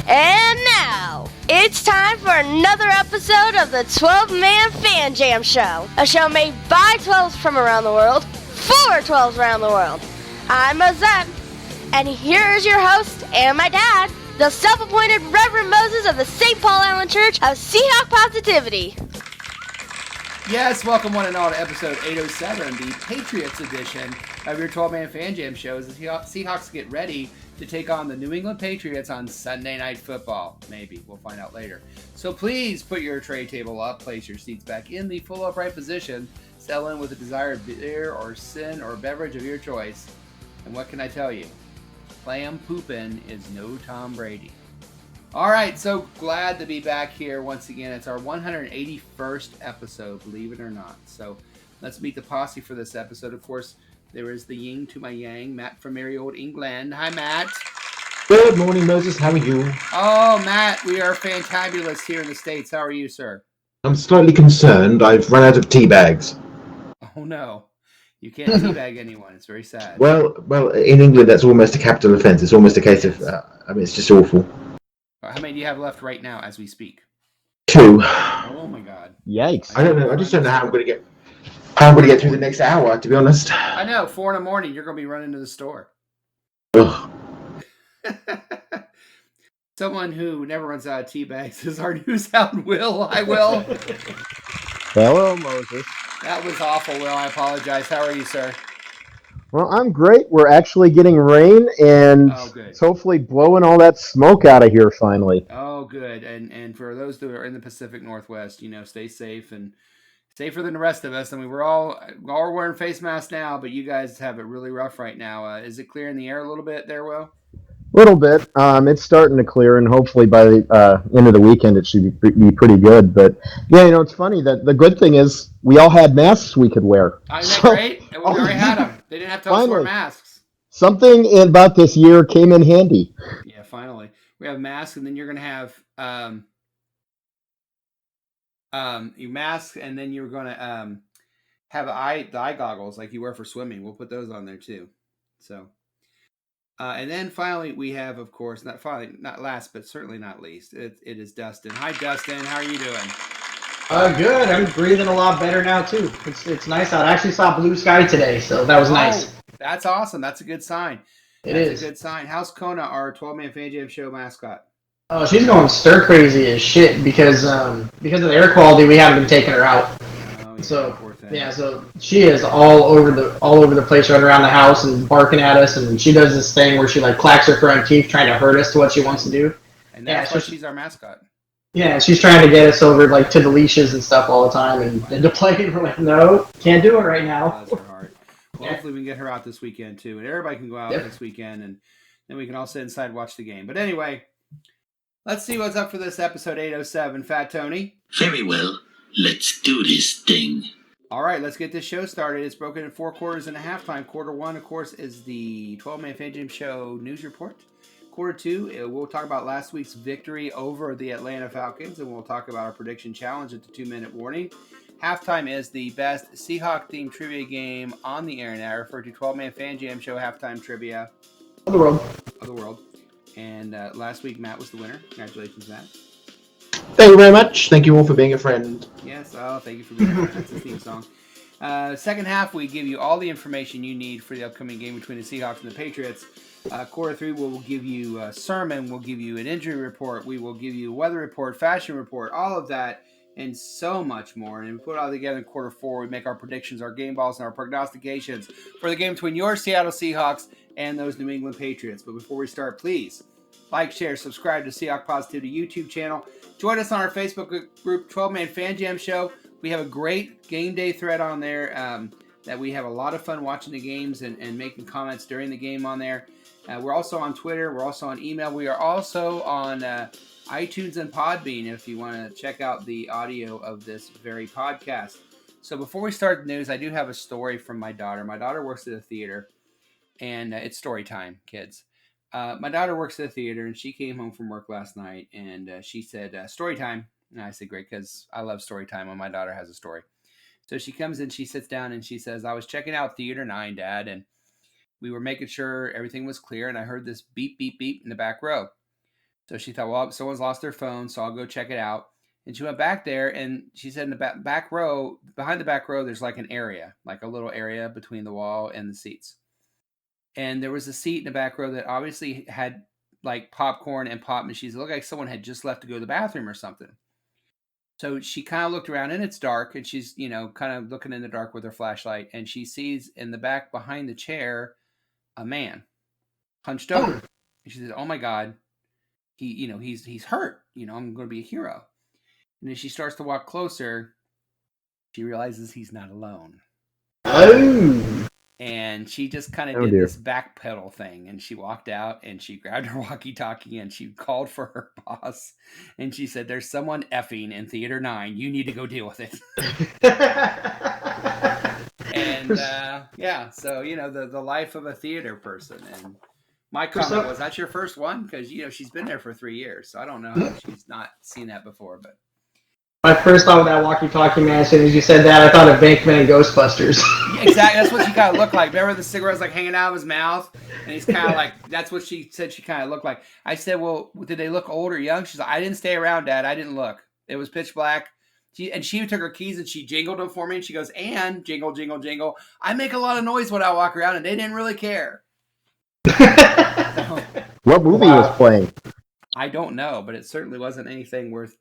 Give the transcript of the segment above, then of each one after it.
And now, it's time for another episode of the 12-Man Fan Jam Show. A show made by 12s from around the world, for 12s around the world. I'm Mozette, and here is your host and my dad, the self-appointed Reverend Moses of the St. Paul Island Church of Seahawk Positivity. Yes, welcome one and all to episode 807, the Patriots Edition of your 12-Man Fan Jam Show as the Seahawks get ready to take on the New England Patriots on Sunday Night Football. Maybe. We'll find out later. So please put your tray table up, place your seats back in the full upright position, settle in with a desired beer or sin or beverage of your choice. And what can I tell you? Clam poopin' is no Tom Brady. All right, so glad to be back here once again. It's our 181st episode, believe it or not. So let's meet the posse for this episode. Of course, there is the yin to my yang, Matt from merry old England. Hi, Matt. Good morning, Moses. How are you? Oh, Matt, we are fantabulous here in the States. How are you, sir? I'm slightly concerned. I've run out of tea bags. Oh, no. You can't teabag anyone. It's very sad. Well, in England, that's almost a capital offence. It's almost a case of, it's just awful. How many do you have left right now as we speak? 2. Oh, my God. Yikes. I don't know. I just don't know how I'm going to get through the next hour, to be honest. I know. 4 in the morning, you're going to be running to the store. Ugh. Someone who never runs out of tea bags is our news hound, Will. Hi, Will. Hello, Moses. That was awful, Will. I apologize. How are you, sir? Well, I'm great. We're actually getting rain, and it's hopefully blowing all that smoke out of here finally. Oh, good. And for those that are in the Pacific Northwest, stay safe and safer than the rest of us. I mean, we're all wearing face masks now, but you guys have it really rough right now. Is it clear in the air a little bit there, Will? A little bit. It's starting to clear, and hopefully by the end of the weekend it should be pretty good. But yeah, it's funny that the good thing is we all had masks we could wear. Isn't that great? We already had them. They didn't have to wear masks. Something about this year came in handy. Yeah, finally. We have masks, and then you're going to have your mask, and then you're going to have the eye goggles like you wear for swimming. We'll put those on there too. So, and then finally we have, of course, not last, but certainly not least, it is Dustin. Hi, Dustin. How are you doing? Good. I'm breathing a lot better now too. It's nice out. I actually saw blue sky today, so that was nice. That's awesome. That's a good sign. That's a good sign. How's Kona, our 12-Man Fan Jam Show mascot? Oh, she's going stir crazy as shit because of the air quality. We haven't been taking her out. Oh, yeah, so she is all over the place, running around the house and barking at us. And she does this thing where she clacks her front teeth, trying to hurt us to what she wants to do. And that's why she's our mascot. Yeah, she's trying to get us over to the leashes and stuff all the time, and to play. And we're like, no, can't do it right now. Bless her heart. Well, hopefully we can get her out this weekend too, and everybody can go out this weekend, and then we can all sit inside and watch the game. But anyway, let's see what's up for this episode 807. Fat Tony. Very well. Let's do this thing. All right, let's get this show started. It's broken in 4 quarters and a halftime. Quarter 1, of course, is the 12-Man Fan Jam Show news report. Quarter 2, we'll talk about last week's victory over the Atlanta Falcons, and we'll talk about our prediction challenge at the 2-minute warning. Halftime is the best Seahawk-themed trivia game on the air, and I refer to 12-Man Fan Jam Show halftime trivia of the world. And last week, Matt was the winner. Congratulations, Matt. Thank you very much. Thank you all for being a friend. Yes, thank you for being a friend. That's the theme song. Second half, we give you all the information you need for the upcoming game between the Seahawks and the Patriots. Quarter 3, we'll give you a sermon. We'll give you an injury report. We will give you a weather report, fashion report, all of that, and so much more. And we put it all together in quarter 4. We make our predictions, our game balls, and our prognostications for the game between your Seattle Seahawks and those New England Patriots. But before we start, please like, share, subscribe to Seahawk Positivity YouTube channel. Join us on our Facebook group, 12-Man Fan Jam Show. We have a great game day thread on there that we have a lot of fun watching the games and making comments during the game on there. We're also on Twitter. We're also on email. We are also on iTunes and Podbean if you want to check out the audio of this very podcast. So before we start the news, I do have a story from my daughter. My daughter works at a theater, and it's story time, kids. My daughter works at a theater, and she came home from work last night, and she said, story time. And I said, great, because I love story time when my daughter has a story. So she comes in, she sits down, and she says, I was checking out Theater 9, Dad, and we were making sure everything was clear, and I heard this beep, beep, beep in the back row. So she thought, well, someone's lost their phone, so I'll go check it out. And she went back there, and she said in the back row, behind the back row, there's like an area, like a little area between the wall and the seats. And there was a seat in the back row that obviously had like popcorn and pop machines. It looked like someone had just left to go to the bathroom or something. So she kind of looked around, and it's dark, and she's, kind of looking in the dark with her flashlight, and she sees in the back behind the chair a man hunched over. And she said, "Oh my God, he's hurt. I'm going to be a hero." And as she starts to walk closer, she realizes he's not alone. Oh. And she just kind of did this backpedal thing, and she walked out and she grabbed her walkie-talkie and she called for her boss, and she said, "There's someone effing in Theater 9. You need to go deal with it." And so the life of a theater person. And my comment was, "That's your first one?" Because she's been there for 3 years, so I don't know how she's not seen that before, but. My first thought with that walkie-talkie, man, as soon as you said that, I thought of Bankman and Ghostbusters. Exactly, that's what she kind of looked like. Remember the cigarettes like hanging out of his mouth? And he's kind of like, that's what she said she kind of looked like. I said, "Well, did they look old or young?" She's like, "I didn't stay around, Dad. I didn't look. It was pitch black." She took her keys and she jingled them for me. And she goes, "And jingle, jingle, jingle. I make a lot of noise when I walk around," and they didn't really care. What movie was playing? I don't know, but it certainly wasn't anything worth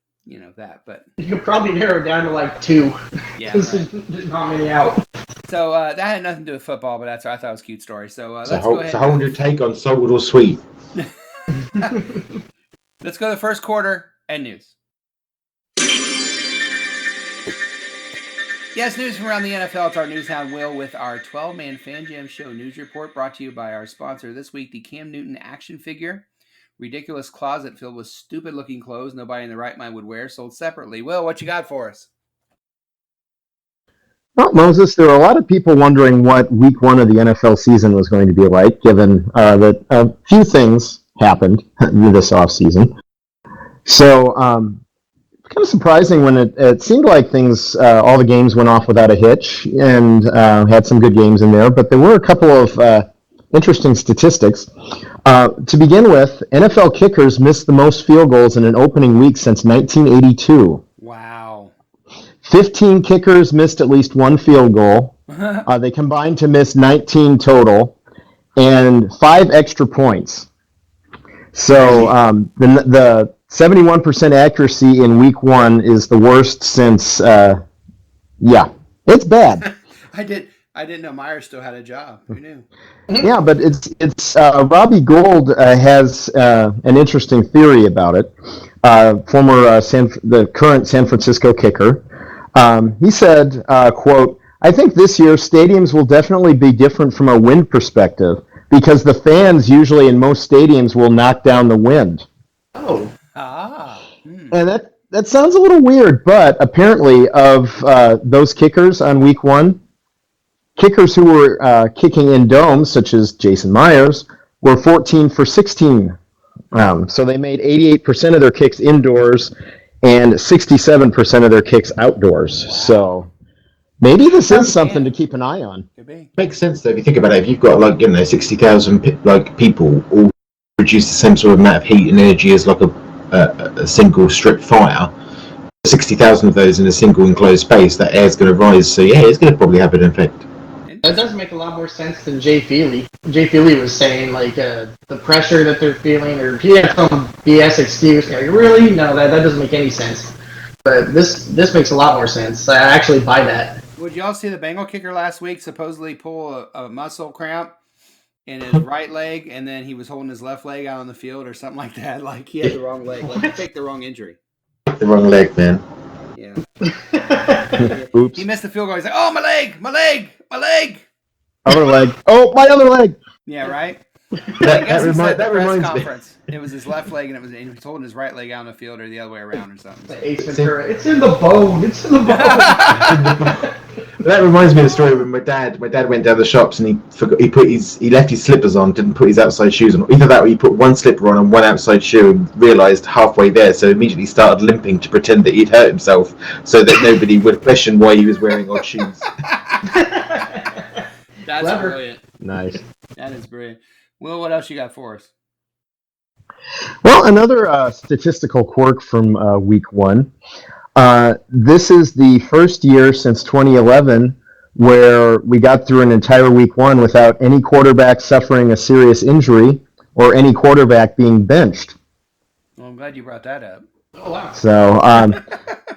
that, but you could probably narrow it down to like 2. Yeah, there's not many out. So that had nothing to do with football, but I thought it was a cute story. So let's go ahead. So hold your take on salted or sweet. Let's go to the first quarter and news. Yes, news from around the NFL. It's our news hound Will with our 12-man Fan Jam Show news report, brought to you by our sponsor this week, the Cam Newton action figure. Ridiculous closet filled with stupid-looking clothes nobody in their right mind would wear, sold separately. Will, what you got for us? Well, Moses, there are a lot of people wondering what week 1 of the NFL season was going to be like, given that a few things happened this offseason. So, kind of surprising when it seemed like things, all the games went off without a hitch and had some good games in there, but there were a couple of interesting statistics. To begin with, NFL kickers missed the most field goals in an opening week since 1982. Wow. 15 kickers missed at least one field goal. They combined to miss 19 total and 5 extra points. So the 71% accuracy in week 1 is the worst since, it's bad. I didn't know Myers still had a job. Who knew? Yeah, but it's Robbie Gould has an interesting theory about it. The current San Francisco kicker. He said, quote, "I think this year stadiums will definitely be different from a wind perspective because the fans usually in most stadiums will knock down the wind." Oh. And that sounds a little weird, but apparently of those kickers on week 1, kickers who were kicking in domes, such as Jason Myers, were 14 for 16. So they made 88% of their kicks indoors and 67% of their kicks outdoors. Wow. So maybe this is something to keep an eye on. Could be. Makes sense though if you think about it. If you've got 60,000 people all produce the same sort of amount of heat and energy as like a single strip fire, 60,000 of those in a single enclosed space, that air's going to rise. So yeah, it's going to probably have an effect. That does make a lot more sense than Jay Feely. Jay Feely was saying, the pressure that they're feeling, or he had some BS excuse. Really? No, that doesn't make any sense. But this makes a lot more sense. I actually buy that. Would y'all see the Bengal kicker last week supposedly pull a muscle cramp in his right leg, and then he was holding his left leg out on the field or something like that? Like he had the wrong leg. Like he faked the wrong injury. The wrong leg, man. Yeah. Oops. He missed the field goal. He's like, "Oh, my leg, my leg, my leg." Other leg. Oh, my other leg. Yeah, right. That reminds conference. It was his left leg, and he was holding his right leg out on the field, or the other way around, or something. Ace Ventura. It's in the bone. It's in the bone. That reminds me of the story when my dad went down the shops and he left his slippers on, didn't put his outside shoes on. Either that or he put one slipper on and one outside shoe and realised halfway there, so immediately started limping to pretend that he'd hurt himself so that nobody would question why he was wearing odd shoes. That's brilliant. Nice. That is brilliant. Will, what else you got for us? Well, another statistical quirk from week one. This is the first year since 2011 where we got through an entire week one without any quarterback suffering a serious injury or any quarterback being benched. Well, I'm glad you brought that up. Oh wow. So,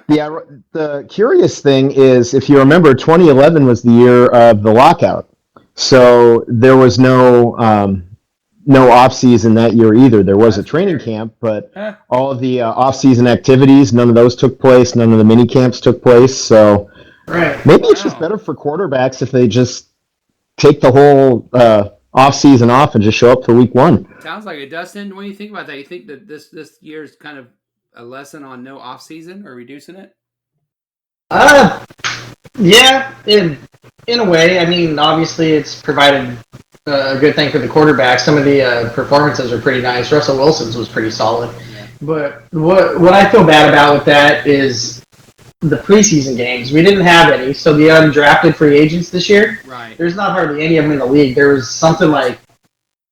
yeah, the curious thing is, if you remember, 2011 was the year of the lockout. So there was no off season that year either. There was a training camp, but all of the off season activities, none of those took place. None of the mini camps took place. So maybe it's just better for quarterbacks if they just take the whole off season off and just show up for week one. Sounds like it. Dustin, what do you think about that? You think that this year is kind of a lesson on no off season or reducing it? Yeah, in a way. I mean, obviously, it's provided a good thing for the quarterback. Some of the performances are pretty nice. Russell Wilson's was pretty solid. Yeah. But what I feel bad about with that is the preseason games. We didn't have any, so the undrafted free agents this year, Right. there's not hardly any of them in the league. There was something like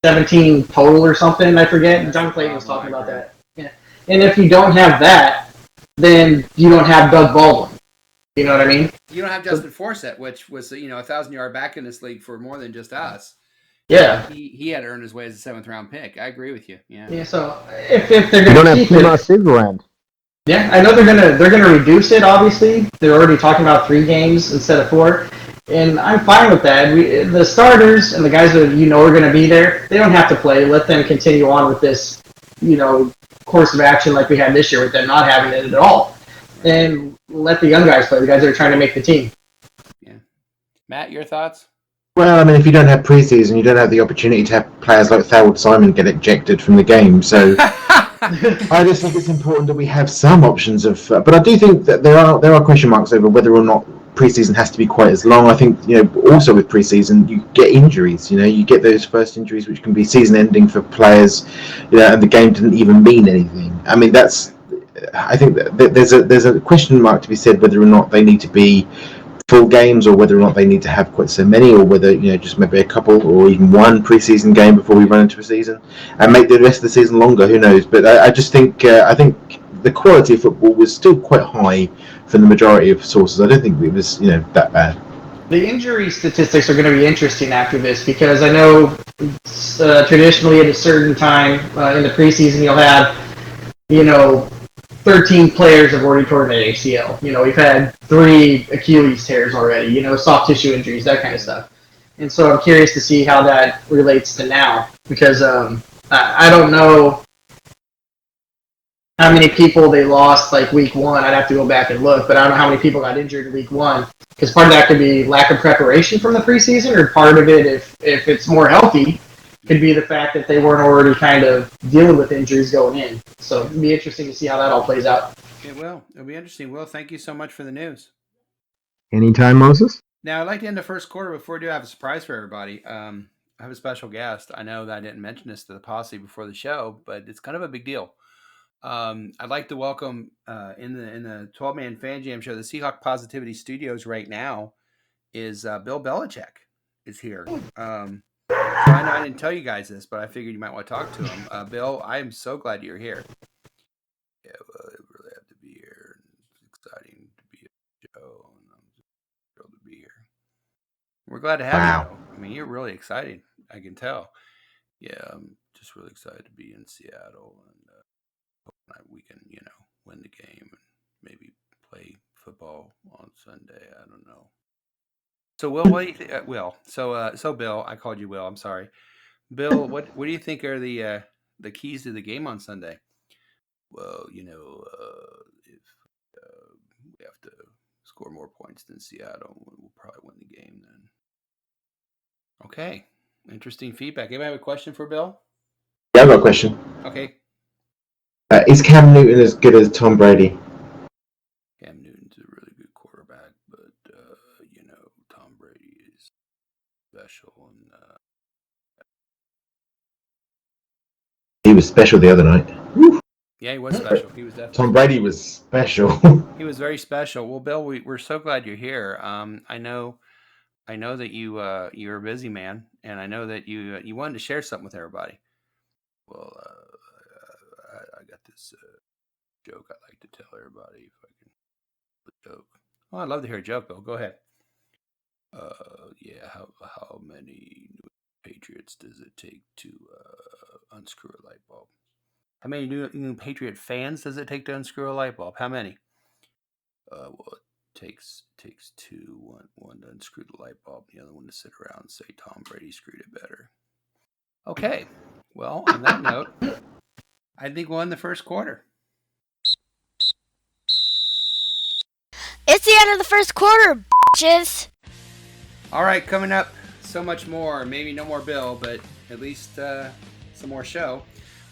17 total or something, I forget. John Clayton was talking about that. Yeah. And if you don't have that, then you don't have Doug Baldwin. You know what I mean? You don't have Justin Forsett, which was, a 1,000-yard back in this league for more than just us. Yeah. He had to earn his way as a 7th-round pick. I agree with you. Yeah. Yeah. So if they're You don't going to have keep Kona it, Silverand. yeah, I know they're gonna reduce it. Obviously, they're already talking about 3 games instead of 4, and I'm fine with that. The starters and the guys that are going to be there, they don't have to play. Let them continue on with this, course of action like we had this year with them not having it at all, and let the young guys play. The guys that are trying to make the team. Yeah. Matt, your thoughts? Well, I mean, if you don't have preseason, you don't have the opportunity to have players like Thorwald Simon get ejected from the game. So I just think it's important that we have some options of. But I do think that there are question marks over whether or not preseason has to be quite as long. I think also with preseason you get injuries. You get those first injuries which can be season-ending for players. And the game didn't even mean anything. I mean, I think that there's a question mark to be said whether or not they need to be full games or whether or not they need to have quite so many, or whether just maybe a couple or even one preseason game before we run into a season and make the rest of the season longer. Who knows? But I just think I think the quality of football was still quite high for the majority of sources. I don't think it was that bad. The injury statistics are going to be interesting after this because I know traditionally at a certain time in the preseason you'll have 13 players have already torn an ACL. We've had 3 Achilles tears already, soft tissue injuries, that kind of stuff. And so I'm curious to see how that relates to now because I don't know how many people they lost like week 1. I'd have to go back and look, but I don't know how many people got injured in week 1 because part of that could be lack of preparation from the preseason, or part of it, if it's more healthy, could be the fact that they weren't already kind of dealing with injuries going in. So it'd be interesting to see how that all plays out. It will. It'll be interesting. Will, thank you so much for the news. Anytime, Moses. Now, I'd like to end the first quarter before we do have a surprise for everybody. I have a special guest. I know that I didn't mention this to the posse before the show, but it's kind of a big deal. I'd like to welcome in the 12-man Fan Jam show, the Seahawk Positivity Studios right now is Bill Belichick is here. I know I didn't tell you guys this, but I figured you might want to talk to him. Bill, I am so glad you're here. Yeah, well, I really have to be here. It's exciting to be at the show, and I'm just thrilled to be here. We're glad to have you. I mean, you're really excited. I can tell. Yeah, I'm just really excited to be in Seattle, and hope we can, win the game and maybe play football on Sunday. I don't know. So, Will, what do you think? So Bill, I called you Will. I'm sorry, Bill. What do you think are the keys to the game on Sunday? Well, if we have to score more points than Seattle, we'll probably win the game then. Okay, interesting feedback. Anybody have a question for Bill? Yeah, I've got a question. Okay. Is Cam Newton as good as Tom Brady? Cam Newton's a really good quarterback, but Tom Brady is special, and He was special the other night. yeah, he was special. He was definitely Tom Brady was special. He was very special. Well, Bill, we're so glad you're here. I know that you're a busy man, and I know that you wanted to share something with everybody. Well, this joke I like to tell everybody. If I can joke. Oh, I'd love to hear a joke, Bill. Go ahead. Yeah. How many New Patriots does it take to unscrew a light bulb? How many new Patriot fans does it take to unscrew a light bulb? How many? Well, it takes two. One to unscrew the light bulb, the other one to sit around and say Tom Brady screwed it better. Okay. Well, on that note, I think we'll end the first quarter. It's the end of the first quarter, bitches. All right, coming up, so much more. Maybe no more Bill, but at least some more show.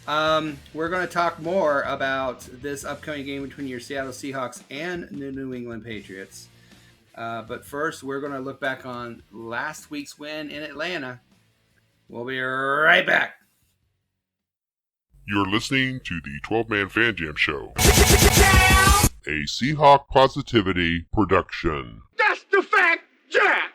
We're going to talk more about this upcoming game between your Seattle Seahawks and the New England Patriots. But first, we're going to look back on last week's win in Atlanta. We'll be right back. You're listening to the 12-Man Fan Jam Show, a Seahawk Positivity production. That's the fact, Jack!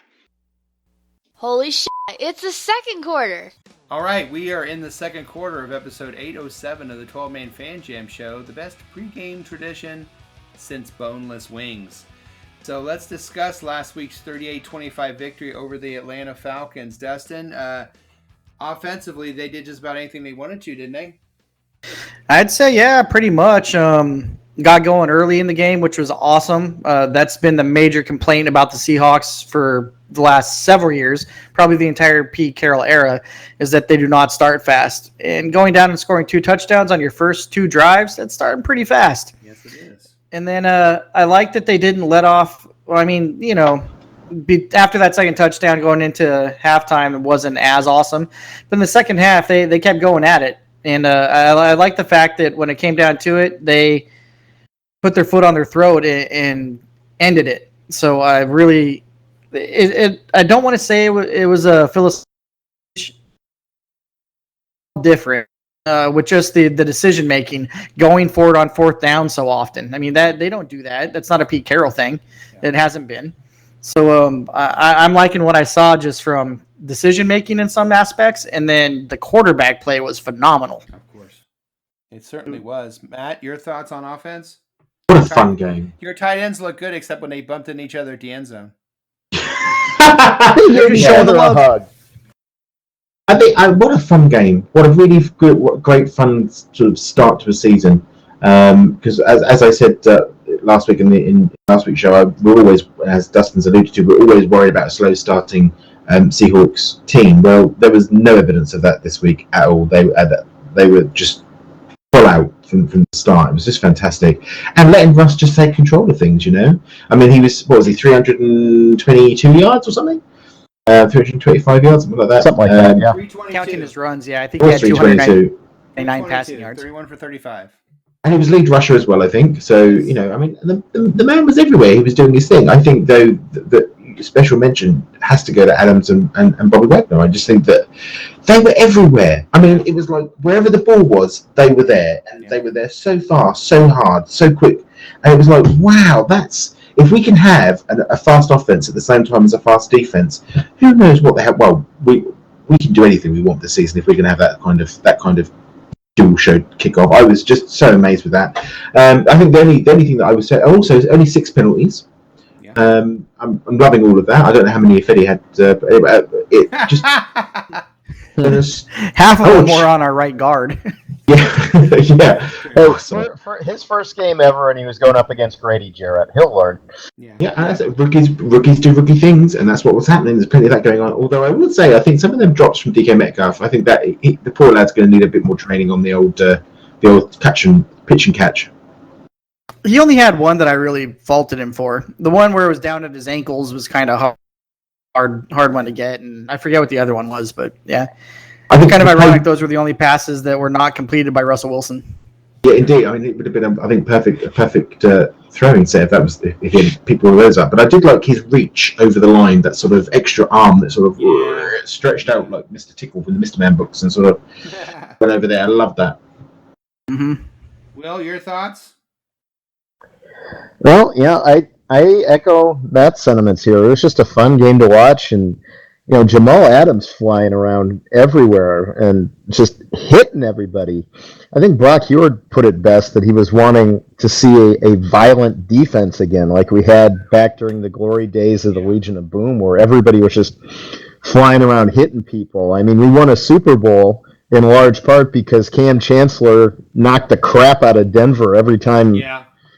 Holy shit, it's the second quarter. All right, we are in the second quarter of episode 807 of the 12-Man Fan Jam Show, the best pregame tradition since boneless wings. So let's discuss last week's 38-25 victory over the Atlanta Falcons. Dustin, offensively, they did just about anything they wanted to, didn't they? I'd say, yeah, pretty much. Got going early in the game, which was awesome. That's been the major complaint about the Seahawks for the last several years, probably the entire Pete Carroll era, is that they do not start fast. And going down and scoring 2 touchdowns on your first 2 drives, that's starting pretty fast. Yes, it is. And then I like that they didn't let off. Well, I mean, after that second touchdown going into halftime, it wasn't as awesome. But in the second half, they kept going at it. And I like the fact that when it came down to it, they put their foot on their throat and ended it. So I really, I don't want to say it was a philosophical different with just the decision making going forward on fourth down so often. I mean that they don't do that. That's not a Pete Carroll thing. Yeah. It hasn't been. So I'm liking what I saw just from decision making in some aspects, and then the quarterback play was phenomenal. Of course, it certainly was. Matt, your thoughts on offense? What a fun game. Your tight ends look good, except when they bumped into each other at the end zone. Shoulder hug. I think what a fun game. What a really good, great fun sort of start to a season. Because as I said last week in last week's show, we're always, as Dustin's alluded to, we're always worried about a slow starting Seahawks team. Well, there was no evidence of that this week at all. They were just full out from the start. It was just fantastic, and letting Russ just take control of things. I mean, he was 322 yards or something. 325 yards, something like that. Something like that, yeah. Counting his runs, yeah. I think he had 299 passing yards. 31 for 35. And he was lead rusher as well, I think. So, I mean, the man was everywhere. He was doing his thing. I think, though, that special mention has to go to Adams and Bobby Wagner. I just think that they were everywhere. I mean, it was like wherever the ball was, they were there. And they were there so fast, so hard, so quick. And it was like, wow, if we can have a fast offense at the same time as a fast defense, who knows what the hell? Well, we can do anything we want this season if we can have that kind of dual show kickoff. I was just so amazed with that. I think the only thing that I would say also is only 6 penalties. Yeah. I'm loving all of that. I don't know how many if Eddie had. It just half of them were on our right guard. Yeah. For his first game ever, and he was going up against Grady Jarrett. He'll learn. Yeah. Rookies do rookie things, and that's what was happening. There's plenty of that going on. Although I would say, I think some of them drops from DK Metcalf. I think that the poor lad's going to need a bit more training on the old pitch and catch. He only had one that I really faulted him for. The one where it was down at his ankles was kind of hard one to get, and I forget what the other one was, but yeah. I think kind of ironic those were the only passes that were not completed by Russell Wilson. Yeah, indeed. I mean, it would have been, a perfect throwing set if he had picked one of those up. But I did like his reach over the line, that sort of extra arm that sort of stretched out like Mr. Tickle from the Mr. Man books and sort of went over there. I love that. Mm-hmm. Will, your thoughts? Well, yeah, I echo Matt's sentiments here. It was just a fun game to watch, and Jamal Adams flying around everywhere and just hitting everybody. I think Brock Heward put it best that he was wanting to see a violent defense again, like we had back during the glory days of the Legion of Boom, where everybody was just flying around hitting people. I mean, we won a Super Bowl in large part because Cam Chancellor knocked the crap out of Denver every time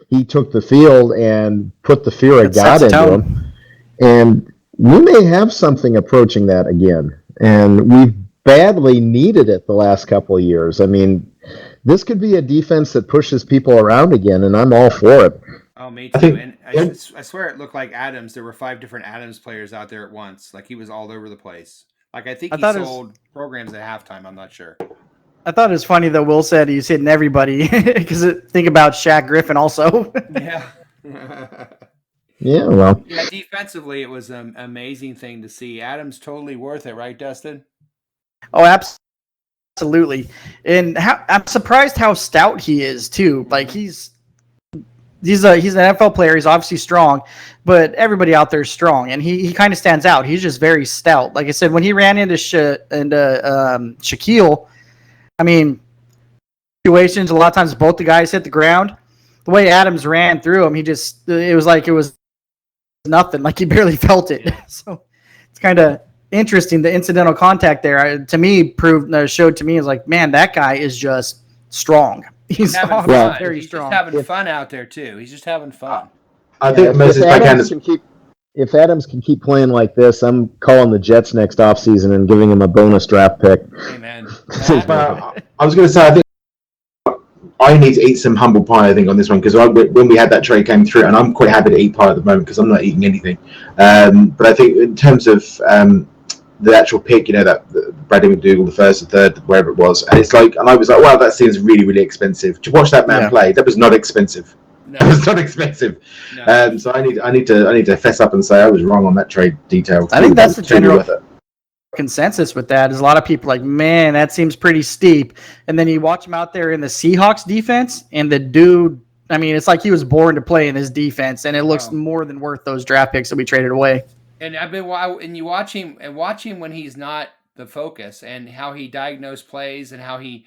he took the field and put the fear of God into him. And we may have something approaching that again, and we've badly needed it the last couple of years. I mean, this could be a defense that pushes people around again, and I'm all for it. Oh, me too. And I swear it looked like Adams. There were 5 different Adams players out there at once. Like he was all over the place. Like I think he sold programs at halftime. I'm not sure. I thought it was funny that Will said he's hitting everybody because think about Shaq Griffin also. Yeah. Yeah, well. Yeah, defensively, it was an amazing thing to see. Adams totally worth it, right, Dustin? Oh, absolutely. And I'm surprised how stout he is too. Like he's an NFL player. He's obviously strong, but everybody out there is strong, and he kind of stands out. He's just very stout. Like I said, when he ran into Shaquille, I mean, situations a lot of times both the guys hit the ground. The way Adams ran through him, it was like it was nothing. Like he barely felt it. Yeah. So it's kind of interesting. The incidental contact there, to me, showed to me is like, man, that guy is just strong. He's having fun. Very He's strong. Just having fun out there too. He's just having fun. I think if Adams can keep playing like this, I'm calling the Jets next offseason and giving him a bonus draft pick. Amen. I was going to say, I think I need to eat some humble pie, I think, on this one, because when we had that trade came through, and I'm quite happy to eat pie at the moment because I'm not eating anything. But I think in terms of the actual pick, that Bradley McDougall, the first, the third, wherever it was, and I was like, wow, that seems really, really expensive. To watch that man play, that was not expensive. No. That was not expensive. No. So I need to fess up and say I was wrong on that trade detail. I think that's the general consensus with that is a lot of people like, man, that seems pretty steep. And then you watch him out there in the Seahawks defense, and the dude, I mean, it's like he was born to play in this defense, and it looks more than worth those draft picks that we traded away. And you watch him when he's not the focus, and how he diagnosed plays, and how he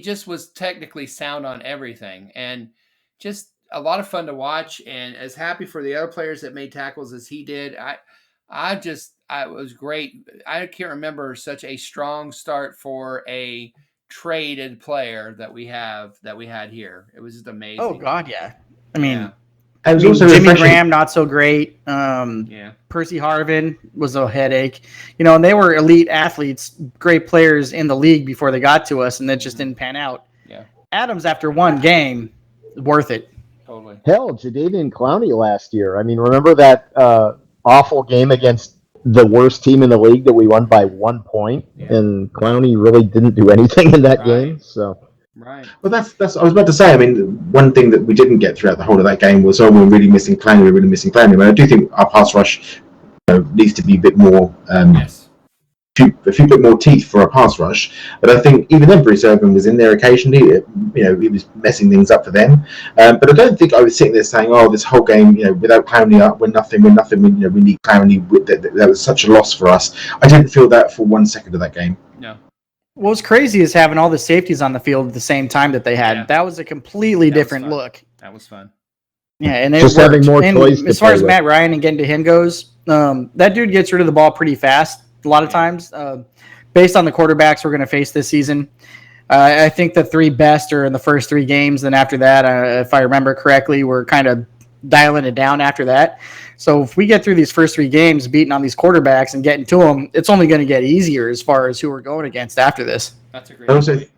just was technically sound on everything, and just a lot of fun to watch. And as happy for the other players that made tackles as he did. It was great. I can't remember such a strong start for a traded player that we had here. It was just amazing. Oh God, yeah. I mean, Jimmy Graham not so great. Percy Harvin was a headache. And they were elite athletes, great players in the league before they got to us, and that just didn't pan out. Yeah. Adams after one game, worth it. Totally. Hell, Jadeveon Clowney last year. I mean, remember that awful game against the worst team in the league that we won by 1 point, and Clowney really didn't do anything in that game. So, right. Well, that's. I was about to say. I mean, one thing that we didn't get throughout the whole of that game was, we're really missing Clowney. We're really missing Clowney. But I do think our pass rush needs to be a bit more. A few bit more teeth for a pass rush, but I think even then Bruce Irvin was in there occasionally. He was messing things up for them. But I don't think I was sitting there saying, "Oh, this whole game, without Clowney up, we're nothing. We need Clowney." That was such a loss for us. I didn't feel that for 1 second of that game. No. What's crazy is having all the safeties on the field at the same time that they had. Yeah. That was a completely different look. That was fun. Yeah, and it just worked. Having more toys. As far as Matt Ryan and getting to him goes, that dude gets rid of the ball pretty fast. A lot of times, based on the quarterbacks we're going to face this season. I think the 3 best are in the first 3 games. Then after that, if I remember correctly, we're kind of dialing it down after that. So if we get through these first 3 games, beating on these quarterbacks and getting to them, it's only going to get easier as far as who we're going against after this. That's a great point.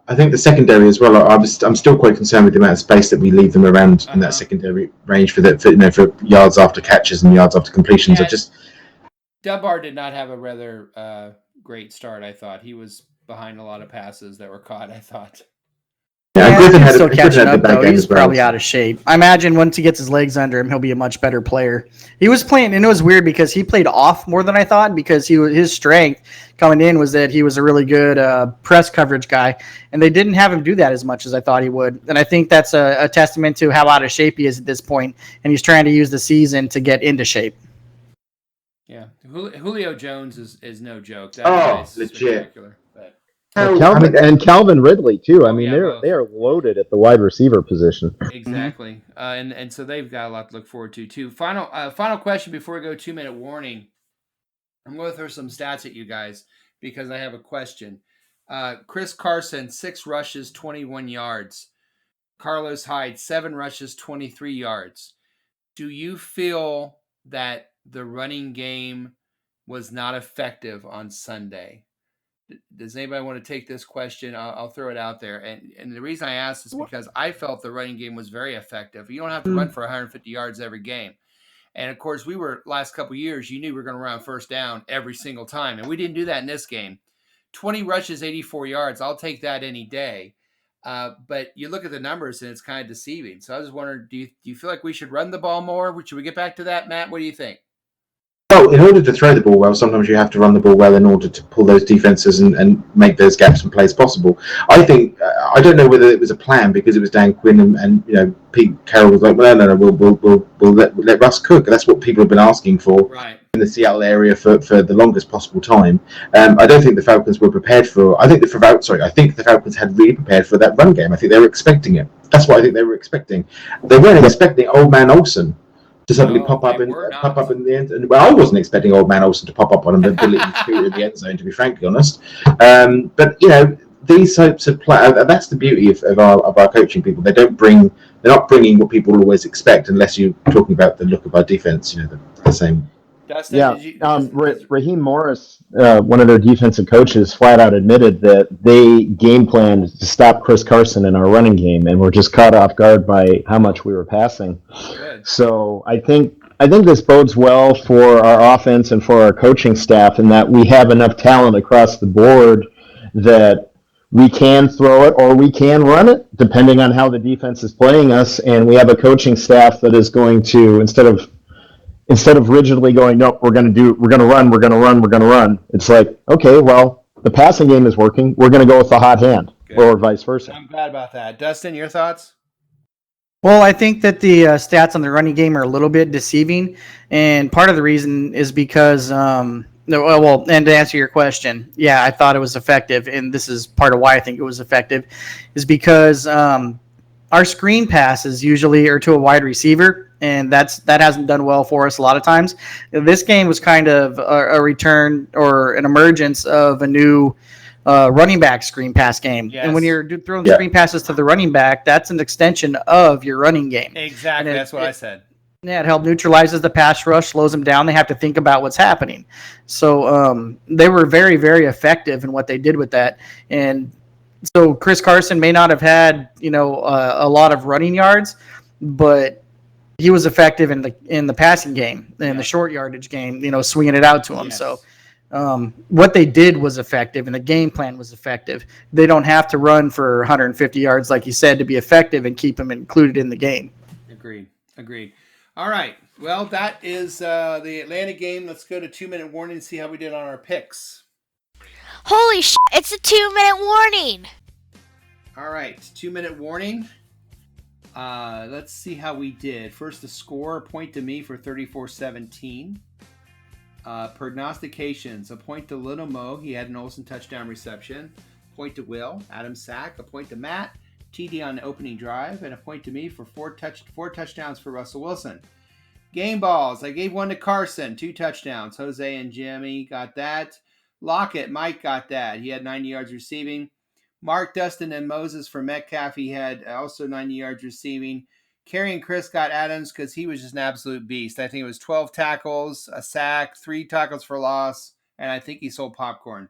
I think the secondary as well. I'm still quite concerned with the amount of space that we leave them around in that secondary range for yards after catches and yards after completions. Yeah. Dunbar did not have a rather great start, I thought. He was behind a lot of passes that were caught, I thought. Yeah, Griffin he's still catching up, though. He's probably out of shape. I imagine once he gets his legs under him, he'll be a much better player. He was playing, and it was weird because he played off more than I thought because his strength coming in was that he was a really good press coverage guy, and they didn't have him do that as much as I thought he would. And I think that's a testament to how out of shape he is at this point, and he's trying to use the season to get into shape. Yeah, Julio Jones is no joke. That Oh, guy's legit. spectacular. But And Calvin Ridley too. I mean, both. they are loaded at the wide receiver position. Exactly, and so they've got a lot to look forward to too. Final question before we go 2-minute warning. I'm going to throw some stats at you guys because I have a question. Chris Carson, 6 rushes, 21 yards. Carlos Hyde, 7 rushes, 23 yards. Do you feel that the running game was not effective on Sunday? Does anybody want to take this question? I'll throw it out there. And the reason I asked is because I felt the running game was very effective. You don't have to run for 150 yards every game. And of course, we were last couple of years, you knew we were going to run first down every single time. And we didn't do that in this game. 20 rushes, 84 yards. I'll take that any day. But you look at the numbers and it's kind of deceiving. So I was wondering, do you feel like we should run the ball more? Should we get back to that, Matt? What do you think? Well, in order to throw the ball well, sometimes you have to run the ball well in order to pull those defenses and make those gaps and plays possible. I think I don't know whether it was a plan because it was Dan Quinn and Pete Carroll was like, well, no, we'll let Russ cook. That's what people have been asking for in the Seattle area for the longest possible time. I don't think the Falcons were prepared for. I think the Falcons had really prepared for that run game. I think they were expecting it. That's what I think they were expecting. They weren't expecting Old Man Olsen to suddenly pop up in the end. And well, I wasn't expecting Old Man Olsen to pop up on him, but Billy in the end zone, to be frankly honest. But these types of play, that's the beauty of our coaching people. They're not bringing what people always expect, unless you're talking about the look of our defense. The same. Dustin, Raheem Morris, one of their defensive coaches, flat out admitted that they game planned to stop Chris Carson in our running game, and were just caught off guard by how much we were passing. Good. So I think this bodes well for our offense and for our coaching staff, in that we have enough talent across the board that we can throw it or we can run it, depending on how the defense is playing us. And we have a coaching staff that is going to, instead of rigidly going, nope, we're going to run. It's like, okay, well, the passing game is working. We're going to go with the hot hand. Good. Or vice versa. I'm glad about that. Dustin, your thoughts? Well, I think that the stats on the running game are a little bit deceiving, and part of the reason is because, and to answer your question, yeah, I thought it was effective, and this is part of why I think it was effective, is because our screen passes usually are to a wide receiver, and that hasn't done well for us a lot of times. This game was kind of a return or an emergence of a new running back screen pass game. Yes. And when you're throwing screen passes to the running back, that's an extension of your running game. Exactly, that's what I said. Yeah, it helps neutralizes the pass rush, slows them down. They have to think about what's happening. So they were very, very effective in what they did with that. And so Chris Carson may not have had, a lot of running yards, but he was effective in the passing game, in the short yardage game, swinging it out to him. Yes. So what they did was effective, and the game plan was effective. They don't have to run for 150 yards, like you said, to be effective and keep them included in the game. Agreed. All right. Well, that is the Atlanta game. Let's go to 2-minute warning and see how we did on our picks. Holy shit, it's a 2-minute warning. All right, 2-minute warning. Let's see how we did. First, the score, a point to me for 34-17. Prognostications, a point to Little Mo. He had an Olsen touchdown reception. Point to Will, Adam sack. A point to Matt, TD on the opening drive. And a point to me for four touchdowns for Russell Wilson. Game balls, I gave one to Carson, 2 touchdowns. Jose and Jimmy got that. Lockett, Mike got that. He had 90 yards receiving. Mark, Dustin, and Moses for Metcalf. He had also 90 yards receiving. Kerry and Chris got Adams because he was just an absolute beast. I think it was 12 tackles, a sack, 3 tackles for loss, and I think he sold popcorn.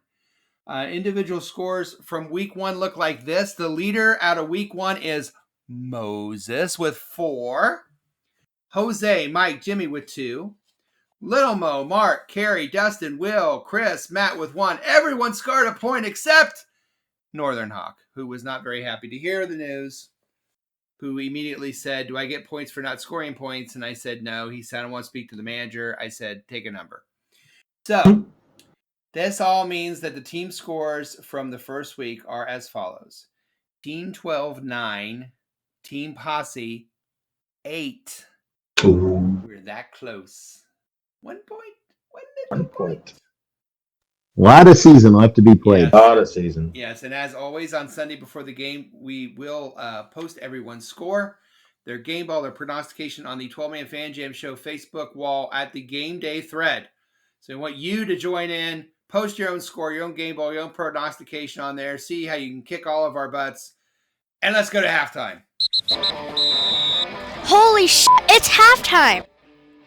Individual scores from week 1 look like this. The leader out of week 1 is Moses with 4. Jose, Mike, Jimmy with 2. Little Mo, Mark, Kerry, Dustin, Will, Chris, Matt with 1. Everyone scored a point except Northern Hawk, who was not very happy to hear the news, who immediately said, do I get points for not scoring points? And I said, no. He said, I want to speak to the manager. I said, take a number. So this all means that the team scores from the first week are as follows. Team 12, 9. Team Posse, 8. We're that close. 1 point. 1 1 point. A lot of season left to be played. A lot of season. Yes, and as always on Sunday before the game, we will post everyone's score, their game ball, their prognostication on the 12-Man Fan Jam Show Facebook wall at the game day thread. So I want you to join in, post your own score, your own game ball, your own prognostication on there, see how you can kick all of our butts, and let's go to halftime. Holy shit, it's halftime!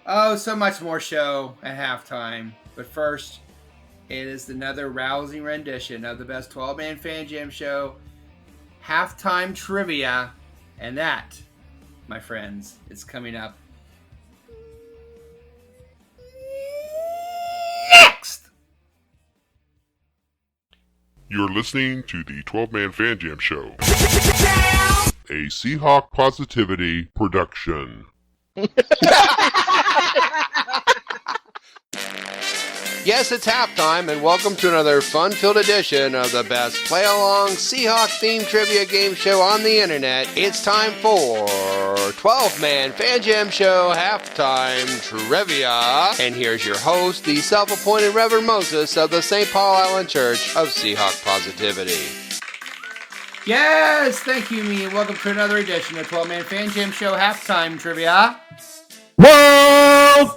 Oh, so much more show at halftime. But first, it is another rousing rendition of the best 12-Man Fan Jam Show halftime trivia. And that, my friends, is coming up next. You're listening to the 12-Man Fan Jam Show, a Seahawk Positivity production. Yes, it's halftime, and welcome to another fun-filled edition of the best play-along Seahawk-themed trivia game show on the internet. It's time for 12-Man Fan Jam Show Halftime Trivia. And here's your host, the self-appointed Reverend Moses of the St. Paul Island Church of Seahawk Positivity. Yes, thank you, me, and welcome to another edition of 12-Man Fan Jam Show Halftime Trivia. World!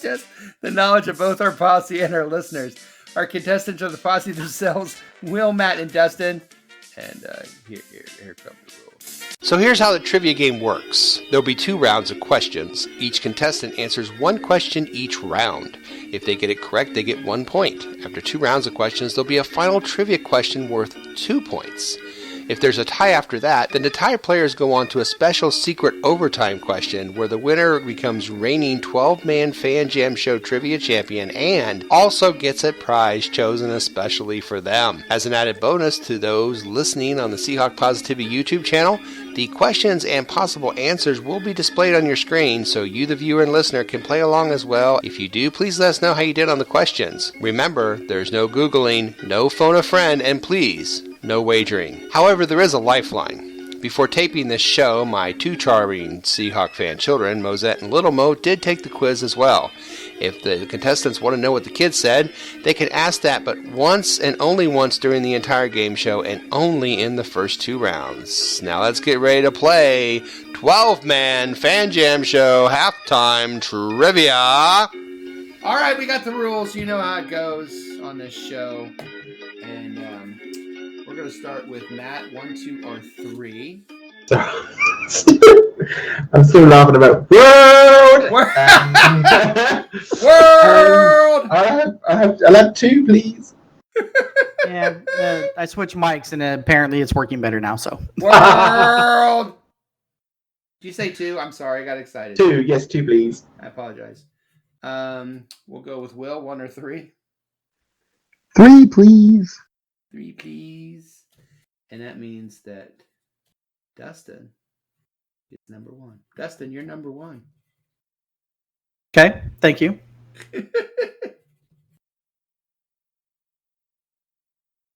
Just the knowledge of both our posse and our listeners. Our contestants are the posse themselves, Will, Matt, and Dustin. And here come the rules. So here's how the trivia game works. There'll be 2 rounds of questions. Each contestant answers 1 question each round. If they get it correct, they get 1 point. After 2 rounds of questions, there'll be a final trivia question worth 2 points. If there's a tie after that, then the tie players go on to a special secret overtime question where the winner becomes reigning 12-Man Fan Jam Show Trivia Champion and also gets a prize chosen especially for them. As an added bonus to those listening on the Seahawk Positivity YouTube channel, the questions and possible answers will be displayed on your screen so you, the viewer and listener, can play along as well. If you do, please let us know how you did on the questions. Remember, there's no Googling, no phone a friend, and please, no wagering. However, there is a lifeline. Before taping this show, my 2 charming Seahawk fan children, Mosette and Little Mo, did take the quiz as well. If the contestants want to know what the kids said, they can ask that but once and only once during the entire game show and only in the first 2 rounds. Now let's get ready to play 12-Man Fan Jam Show Halftime Trivia. All right, we got the rules. You know how it goes on this show. And we're going to start with Matt, 1, 2, or 3. I'm still laughing about world. World. I'll have 2, please. Yeah, I switched mics, and apparently it's working better now. So World. Did you say 2? I'm sorry, I got excited. 2, yes, 2, please. I apologize. We'll go with Will, 1 or 3. 3, please. 3, please. And that means that Dustin is number 1. Dustin, you're number 1. okay, thank you.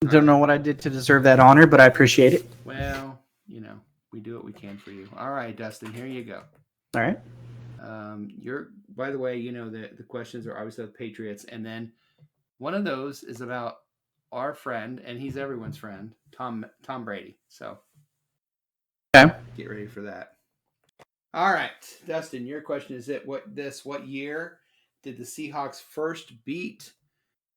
Don't know what I did to deserve that honor, but I appreciate it. Well, you know, we do what we can for you. All right, Dustin, here you go. All right. By the way, you know, the questions are obviously the Patriots, and then one of those is about our friend, and he's everyone's friend, Tom Brady. So, okay, get ready for that. All right, Dustin, your question is what year did the Seahawks first beat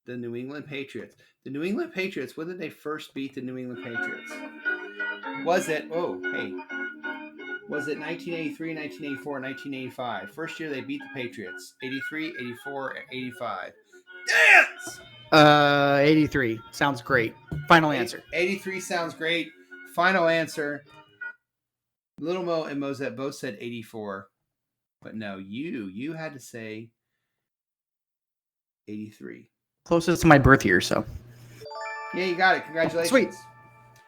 the New England Patriots? The New England Patriots, when did they first beat the New England Patriots? Was it 1983, 1984, 1985? First year they beat the Patriots. 83, 84, 85. Dance! 83. Sounds great. Final answer. 83 sounds great. Final answer. Little Mo and Mosette both said 84. But no, you had to say 83. Closest to my birth year, so. Yeah, you got it. Congratulations. Sweet.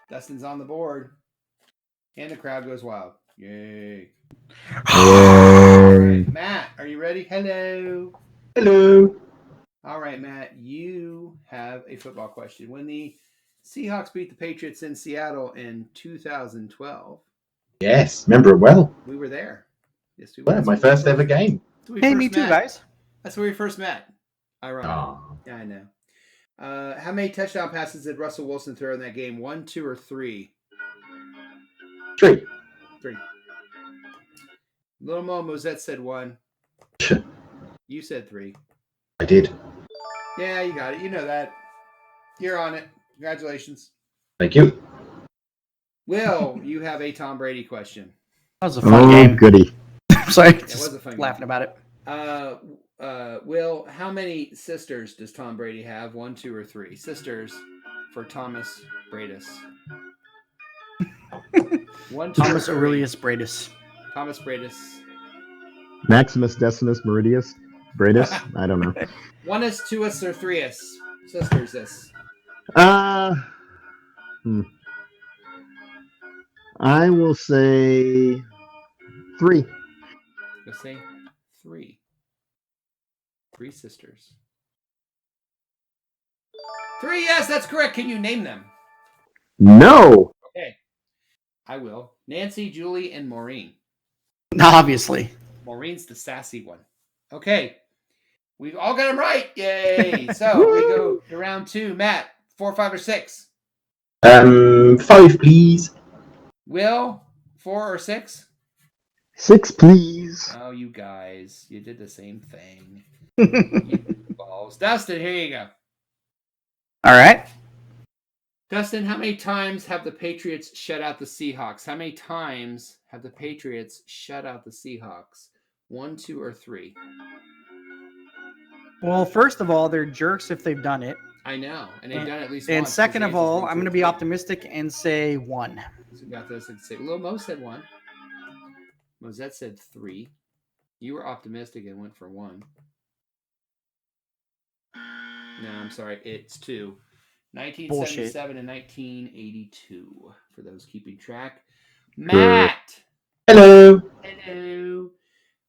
Dustin's on the board. And the crowd goes wild. Yay. All right, Matt, are you ready? Hello. Hello. All right, Matt, you have a football question. When the Seahawks beat the Patriots in Seattle in 2012. Yes, remember it well. We were there. Yes, we Well, were. my first ever game. Hey, me too, guys. That's where we first met. Ironic. Oh. Yeah, I know. How many touchdown passes did Russell Wilson throw in that game? 1, 2, or 3? 3. 3. Little Mo Mosette said 1. You said 3. I did. Yeah, you got it. You know that. You're on it. Congratulations. Thank you. Will, you have a Tom Brady question. That was a fun game. Goody. Sorry, It just was a fun laughing game. about it. Will, how many sisters does Tom Brady have? 1, 2, or 3? Sisters for Thomas Bradis. 1, 2, Thomas or 3? Aurelius Bradis. Thomas Bradis. Maximus Decimus Meridius? Bradis? I don't know. 1-us, 2-us, or 3-us? Sisters. I will say 3. Let's say 3. 3 sisters. 3, yes, that's correct. Can you name them? No. Okay. I will. Nancy, Julie, and Maureen. Obviously. Maureen's the sassy one. Okay. We've all got them right. Yay. So we go to round 2. Matt, 4, 5, or 6? 5, please. Will, 4 or 6? 6, please. Oh, you guys. You did the same thing. You balls. Dustin, here you go. All right. Dustin, how many times have the Patriots shut out the Seahawks? How many times have the Patriots shut out the Seahawks? 1, 2, or 3? Well, first of all, they're jerks if they've done it. I know, and they've done it at least And once. second of all, I'm going to be optimistic. optimistic and say 1. So we got this and say, Lil Mo said 1. Mosette said 3. You were optimistic and went for 1. No, I'm sorry. It's 2. 1977 and 1982, for those keeping track. Matt! Hello. Hello.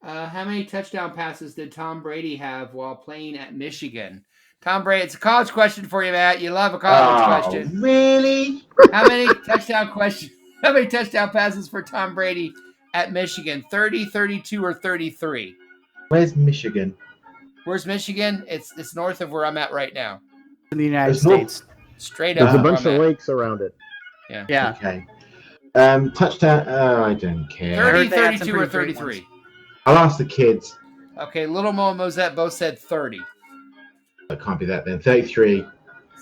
How many touchdown passes did Tom Brady have while playing at Michigan? Tom Brady, it's a college question for you, Matt. You love a college question. Really? How many touchdown passes for Tom Brady at Michigan? 30, 32, or 33? Where's Michigan? Where's Michigan? It's north of where I'm at right now. In the United It's not- States. Straight up. There's a where bunch I'm of at. lakes around it. Yeah. Okay. Touchdown. I don't care. 30, they had some 32, or pretty great 33? I'll ask the kids. Okay, Little Mo and Mosette both said 30. It can't be that then. 33.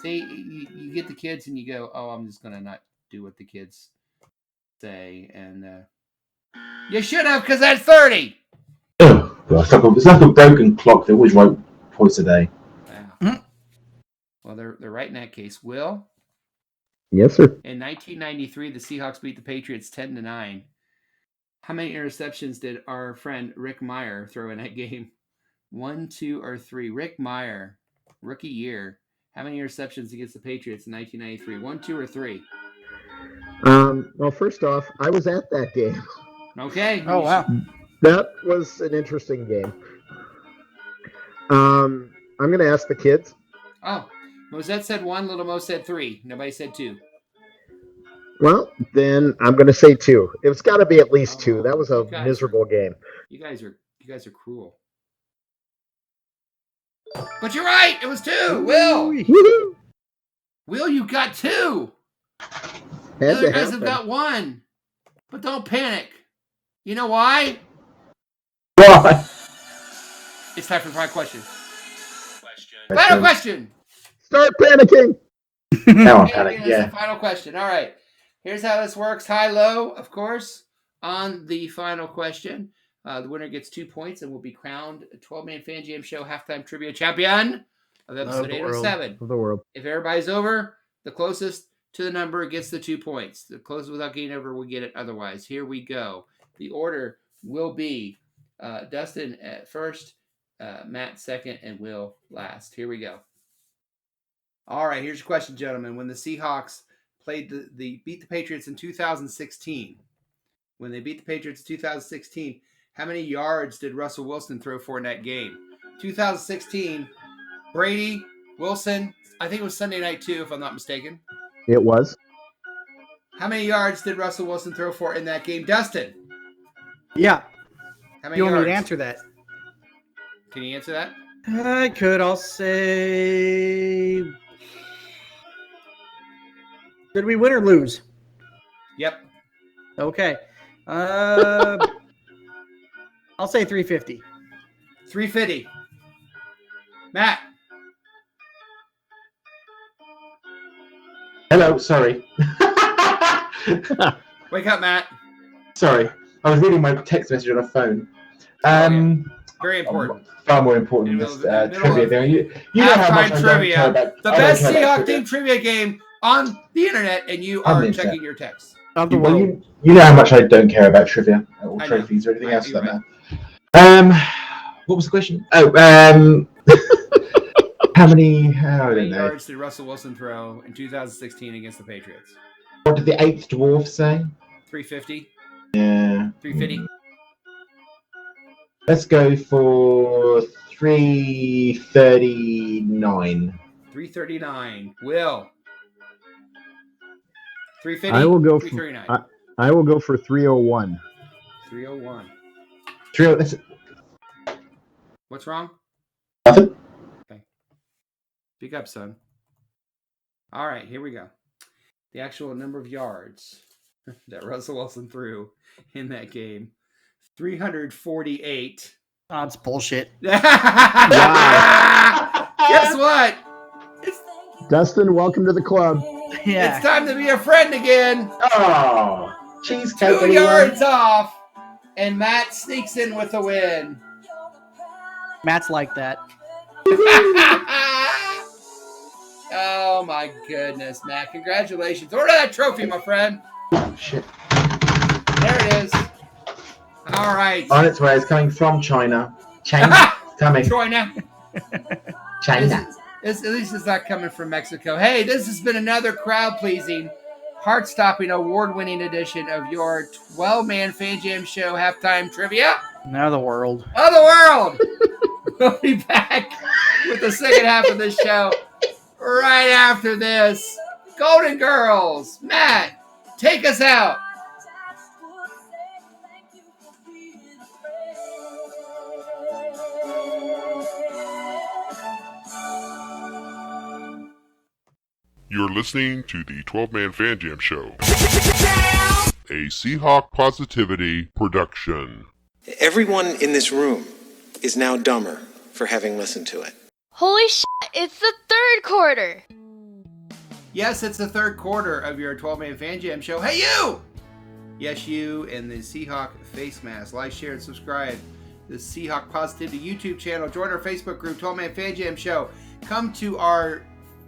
See, you get the kids and you go, oh, I'm just going to not do what the kids say. And you should have, because that's 30. Oh, God. It's like a broken clock that always wrote twice a day. Wow. Mhm. Well, they're right in that case. Will? Yes, sir. In 1993, the Seahawks beat the Patriots 10-9. How many interceptions did our friend Rick Meyer throw in that game? 1, 2, or 3? Rick Meyer, rookie year. How many interceptions against the Patriots in 1993? 1, 2, or 3? Well, first off, I was at that game. Okay. Oh, wow. That was an interesting game. I'm going to ask the kids. Oh, Mosette said 1, Little Mo said 3. Nobody said 2. Well, then I'm going to say 2. It's got to be at least 2. That was a You guys miserable game. You guys are cruel. But you're right. It was 2. Will. Woohoo! Will, you got 2. Had The to other guys have happen. got 1. But don't panic. You know why? Why? It's time for the final question. Final question. Start panicking. Now I'm Okay, panicked, it's yeah. the final question. All right. Here's how this works. High-low, of course, on the final question. The winner gets 2 points and will be crowned 12-man Fan Jam Show halftime trivia champion of episode 807. Of the world. If everybody's over, the closest to the number gets the 2 points. The closest without getting over will get it otherwise. Here we go. The order will be Dustin at first, Matt second, and Will last. Here we go. All right, here's your question, gentlemen. When the Seahawks beat the Patriots in 2016, how many yards did Russell Wilson throw for in that game? 2016, Brady, Wilson, I think it was Sunday night too, if I'm not mistaken. It was. How many yards did Russell Wilson throw for in that game? Dustin, Yeah. how many You want yards? me to answer that? Can you answer that? I could. I'll say. Did we win or lose? Yep. Okay. I'll say 350. 350. Matt. Hello, sorry. Wake up, Matt. Sorry. I was reading my text message on a phone. Very important. Far more important than this trivia thing. You know how much I don't care about the best Seahawk team trivia game on the internet, and you are checking your texts. Of the well, world. you know how much I don't care about trivia or trophies or anything else like that. What was the question? Oh, how many? I don't know. Yards did Russell Wilson throw in 2016 against the Patriots? What did the eighth dwarf say? 350. Yeah. 350. Let's go for 339. 339. Will. 350. I will go 339. I will go for 301. 301. 3. What's wrong? Nothing. Okay. Speak up, son. All right, here we go. The actual number of yards that Russell Wilson threw in that game. 348. Oh, it's bullshit. Guess what? Dustin, welcome to the club. Yeah. It's time to be a friend again. Oh, cheesecake. 2 yards off, and Matt sneaks in with the win. Matt's like that. Oh my goodness, Matt! Congratulations. Order that trophy, my friend. Oh, shit. There it is. All right. On its way. It's coming from China. China. Coming. China. China. At least it's not coming from Mexico. Hey, this has been another crowd-pleasing, heart-stopping, award-winning edition of your 12-man Fan Jam Show halftime trivia. Now the world. Of the world. We'll be back with the second half of this show right after this. Golden Girls. Matt, take us out. You're listening to the 12-Man Fan Jam Show, a Seahawk Positivity production. Everyone in this room is now dumber for having listened to it. Holy shit, it's the third quarter. Yes, it's the third quarter of your 12-Man Fan Jam Show. Hey, you! Yes, you and the Seahawk face mask. Like, share, and subscribe to the Seahawk Positivity YouTube channel. Join our Facebook group, 12-Man Fan Jam Show. Come to our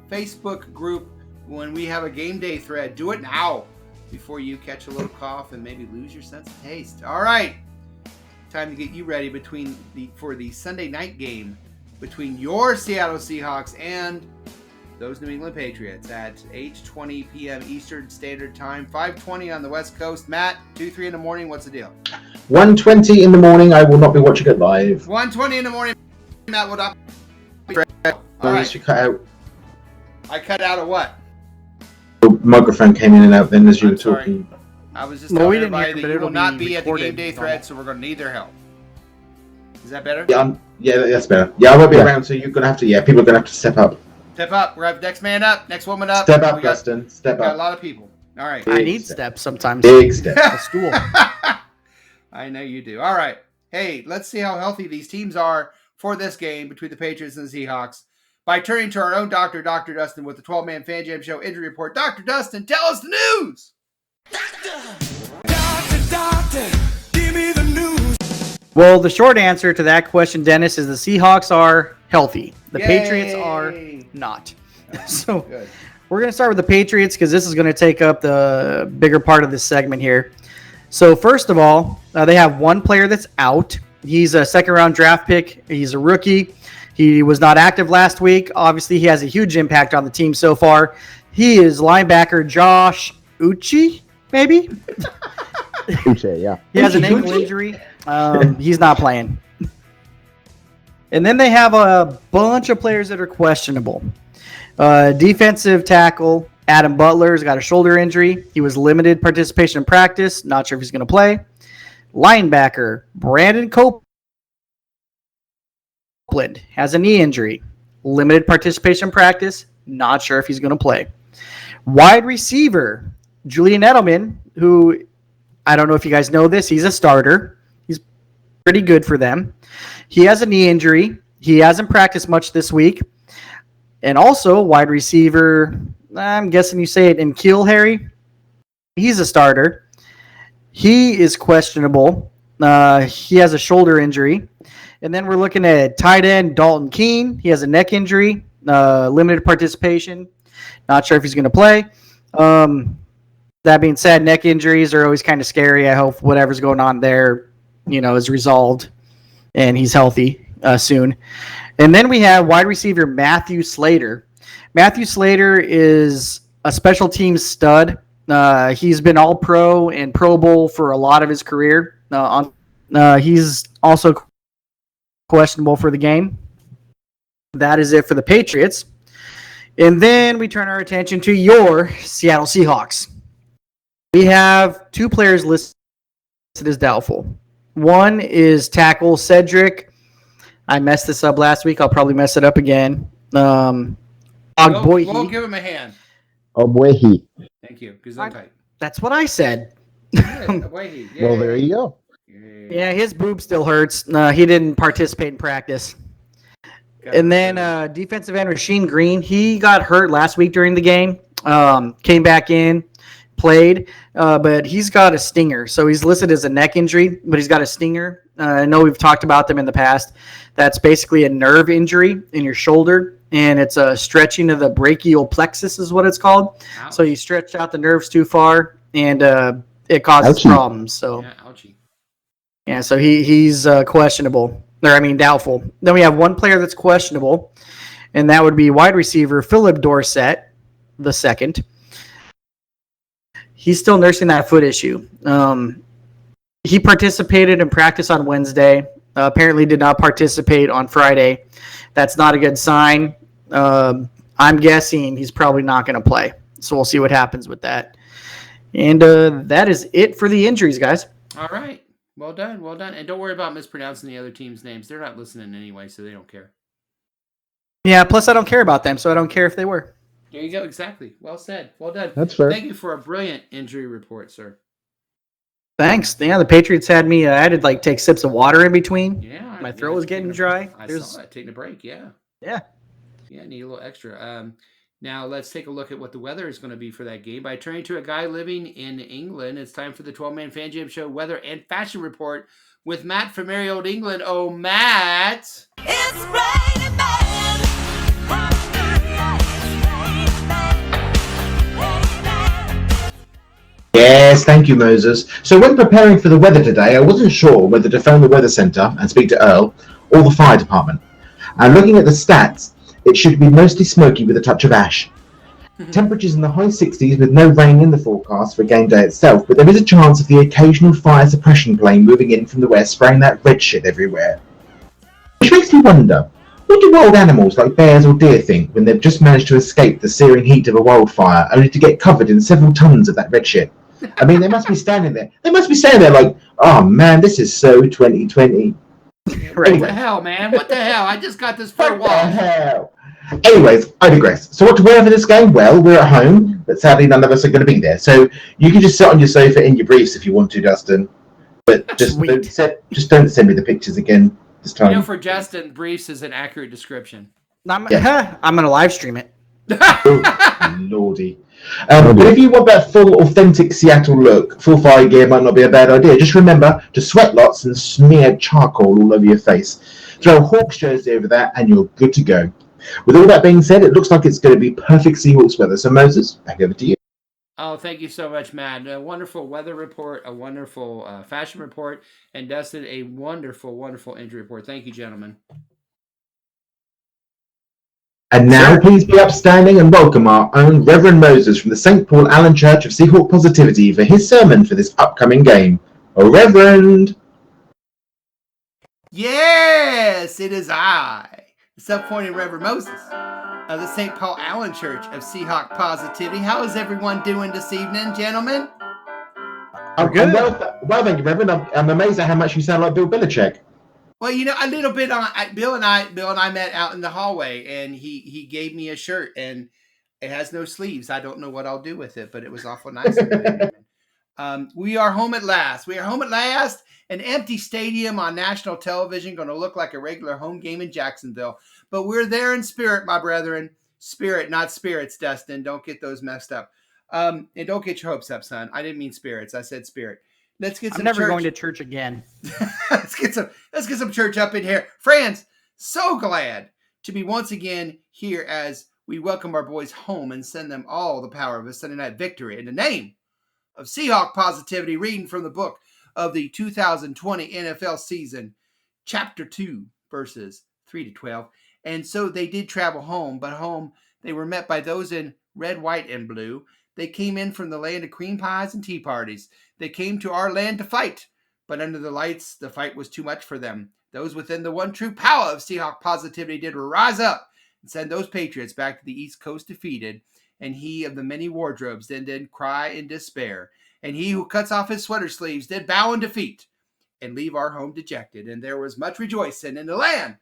Facebook group when we have a game day thread. Do it now before you catch a little cough and maybe lose your sense of taste. All right. Time to get you ready for the Sunday night game between your Seattle Seahawks and those New England Patriots at 8:20 p.m. Eastern Standard Time, 5:20 on the West Coast. Matt, 2-3 in the morning. What's the deal? 1:20 in the morning. I will not be watching it live. 1:20 in the morning. Matt will not be. All Unless you cut out. I cut out of what? The microphone came in and out then as you were talking. I was just No, telling we didn't everybody hear, that you but will it'll not be be at the game recorded. day thread, so we're going to need their help. Is that better? Yeah, that's better. Yeah, I won't be around, so you're going to have to, people are going to have to step up. Step up. We're going to have next man up, next woman up. Step up, Dustin. Step Got a up. lot of people. All right. I need steps sometimes. Big step. A stool. I know you do. All right. Hey, let's see how healthy these teams are for this game between the Patriots and the Seahawks by turning to our own doctor, Dr. Dustin, with the 12-Man Fan Jam Show injury report. Dr. Dustin, tell us the news! Doctor, give me the news. Well, the short answer to that question, Dennis, is the Seahawks are healthy. The Patriots are not. So Good. we're going to start with the Patriots because this is going to take up the bigger part of this segment here. So first of all, they have one player that's out. He's a second-round draft pick. He's a rookie. He was not active last week. Obviously, he has a huge impact on the team so far. He is linebacker Josh Uche, maybe? Uche, yeah. He has an ankle injury. He's not playing. And then they have a bunch of players that are questionable. Defensive tackle Adam Butler's got a shoulder injury. He was limited participation in practice. Not sure if he's going to play. Linebacker Brandon Copeland Copeland has a knee injury. Limited participation in practice. Not sure if he's going to play. Wide receiver, Julian Edelman, who I don't know if you guys know this. He's a starter. He's pretty good for them. He has a knee injury. He hasn't practiced much this week. And also, wide receiver, I'm guessing you say it in Keel, Harry. He's a starter. He is questionable. He has a shoulder injury. And then we're looking at tight end Dalton Keene. He has a neck injury, limited participation. Not sure if he's going to play. That being said, neck injuries are always kind of scary. I hope whatever's going on there, is resolved and he's healthy soon. And then we have wide receiver Matthew Slater. Matthew Slater is a special teams stud. He's been All-Pro and Pro Bowl for a lot of his career. He's also questionable for the game. That is it for the Patriots. And then we turn our attention to your Seattle Seahawks. We have 2 players listed as doubtful. One is tackle Cedric. I messed this up last week. I'll probably mess it up again. We'll give him a hand. Ogbuehi. Thank you. Gesundheit. That's what I said. Well, there you go. Yeah, his boob still hurts. He didn't participate in practice. And then defensive end Rasheem Green, he got hurt last week during the game. Came back in, played, but he's got a stinger. So he's listed as a neck injury, but he's got a stinger. I know we've talked about them in the past. That's basically a nerve injury in your shoulder, and it's a stretching of the brachial plexus is what it's called. Ouch. So you stretch out the nerves too far, and it causes problems. So yeah, so he's questionable. Doubtful. Then we have one player that's questionable, and that would be wide receiver Philip Dorsett, the second. He's still nursing that foot issue. He participated in practice on Wednesday. Apparently did not participate on Friday. That's not a good sign. I'm guessing he's probably not going to play. So we'll see what happens with that. And that is it for the injuries, guys. All right. Well done. Well done. And don't worry about mispronouncing the other team's names. They're not listening anyway, so they don't care. Yeah, plus I don't care about them, so I don't care if they were. There you go. Exactly. Well said. Well done. That's fair. Thank you for a brilliant injury report, sir. Thanks. Yeah, the Patriots had me. I had to take sips of water in between. Yeah. My throat was getting dry. I saw that. Taking a break. Yeah. Yeah. Yeah, need a little extra. Now let's take a look at what the weather is going to be for that game. By turning to a guy living in England, it's time for the 12-Man Fan Jam Show weather and fashion report with Matt from merry old England. Oh, Matt! It's raining man. Yes, thank you, Moses. So when preparing for the weather today, I wasn't sure whether to phone the weather centre and speak to Earl or the fire department. And looking at the stats, it should be mostly smoky with a touch of ash. Temperatures in the high 60s with no rain in the forecast for game day itself, but there is a chance of the occasional fire suppression plane moving in from the west spraying that red shit everywhere. Which makes me wonder, what do wild animals like bears or deer think when they've just managed to escape the searing heat of a wildfire only to get covered in several tons of that red shit? I mean, they must be standing there. They must be standing there like, oh man, this is so 2020. What the hell, man? What the hell? I just got this for a walk. Hell? Anyways, I digress. So what to wear for this game? Well, we're at home, but sadly none of us are going to be there. So you can just sit on your sofa in your briefs if you want to, Dustin. But just don't send me the pictures again this time. For Justin, briefs is an accurate description. I'm going to live stream it. Oh, lordy. But if you want that full, authentic Seattle look, full fire gear might not be a bad idea. Just remember to sweat lots and smear charcoal all over your face. Throw a Hawks jersey over that and you're good to go. With all that being said, it looks like it's going to be perfect Seahawks weather. So, Moses, back over to you. Oh, thank you so much, Matt. A wonderful weather report, a wonderful fashion report, and Dustin, a wonderful, wonderful injury report. Thank you, gentlemen. And now, please be upstanding and welcome our own Reverend Moses from the St. Paul Allen Church of Seahawk Positivity for his sermon for this upcoming game. Oh, Reverend! Yes, it is I, the self-appointed Reverend Moses of the St. Paul Allen Church of Seahawk Positivity. How is everyone doing this evening, gentlemen? I'm good. Well, thank you, Reverend. I'm amazed at how much you sound like Bill Belichick. Well, a little bit on Bill and I met out in the hallway, and he gave me a shirt, and it has no sleeves. I don't know what I'll do with it, but it was awful nice of him. We are home at last. We are home at last. An empty stadium on national television, going to look like a regular home game in Jacksonville. But we're there in spirit, my brethren. Spirit, not spirits, Dustin. Don't get those messed up. And don't get your hopes up, son. I didn't mean spirits. I said spirit. Let's get some I'm never church. going to church again. let's get some church up in here. Friends, so glad to be once again here as we welcome our boys home and send them all the power of a Sunday night victory in the name of Seahawk positivity, reading from the book of the 2020 NFL season, chapter 2, verses 3 to 12. And so they did travel home, but home they were met by those in red, white, and blue. They came in from the land of cream pies and tea parties. They came to our land to fight, but under the lights, the fight was too much for them. Those within the one true power of Seahawk positivity did rise up and send those Patriots back to the East Coast defeated, and he of the many wardrobes did cry in despair, and he who cuts off his sweater sleeves did bow in defeat and leave our home dejected, and there was much rejoicing in the land.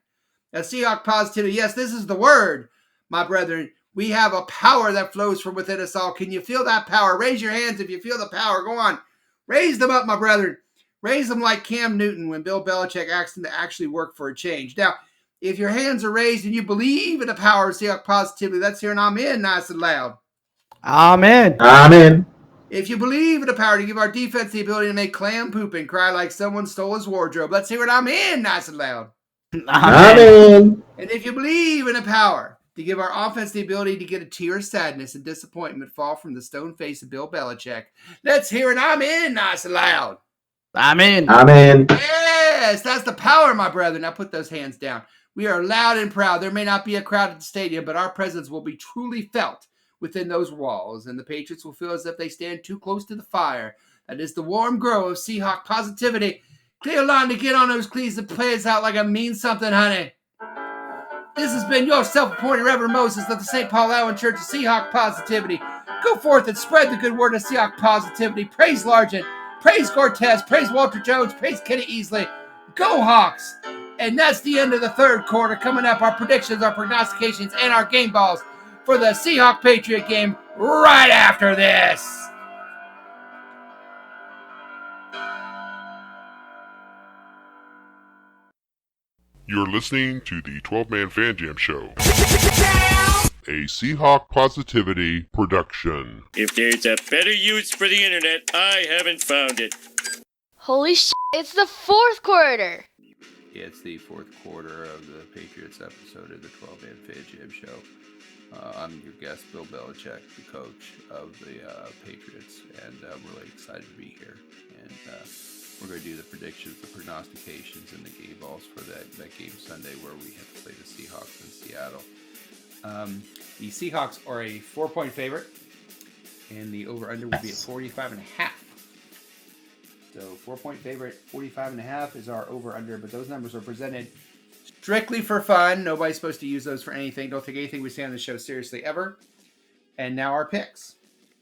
Now, Seahawk positivity, yes, this is the word, my brethren. We have a power that flows from within us all. Can you feel that power? Raise your hands if you feel the power. Go on. Raise them up, my brethren. Raise them like Cam Newton when Bill Belichick asked him to actually work for a change. Now, if your hands are raised and you believe in the power of Seahawk positivity, let's hear an amen nice and loud. Amen. Amen. If you believe in the power to give our defense the ability to make clam poop and cry like someone stole his wardrobe, let's hear an amen nice and loud. Amen. And if you believe in the power to give our offense the ability to get a tear of sadness and disappointment fall from the stone face of Bill Belichick, let's hear an amen nice and loud. Amen. Amen. Yes, that's the power, my brethren. Now put those hands down. We are loud and proud. There may not be a crowd at the stadium, but our presence will be truly felt within those walls, and the Patriots will feel as if they stand too close to the fire. That is the warm glow of Seahawk positivity. Clear line to get on those cleats and play us out like I mean something, honey. This has been your self-appointed Reverend Moses of the St. Paul Allen Church of Seahawk Positivity. Go forth and spread the good word of Seahawk Positivity. Praise Largent. Praise Cortez. Praise Walter Jones. Praise Kenny Easley. Go Hawks. And that's the end of the third quarter. Coming up, our predictions, our prognostications, and our game balls for the Seahawk Patriot game right after this. You're listening to the 12-Man Fan Jam Show, a Seahawk Positivity production. If there's a better use for the internet, I haven't found it. Holy shit, it's the fourth quarter. It's the fourth quarter of the Patriots episode of the 12-Man Fan Jam Show. I'm your guest, Bill Belichick, the coach of the Patriots, and I'm really excited to be here. And we're going to do the predictions, the prognostications, and the game balls for that game Sunday where we have to play the Seahawks in Seattle. The Seahawks are a 4-point favorite, and the over-under will be at 45.5. So 4-point favorite, 45.5 is our over-under, but those numbers are presented strictly for fun. Nobody's supposed to use those for anything. Don't take anything we say on the show seriously ever. And now our picks.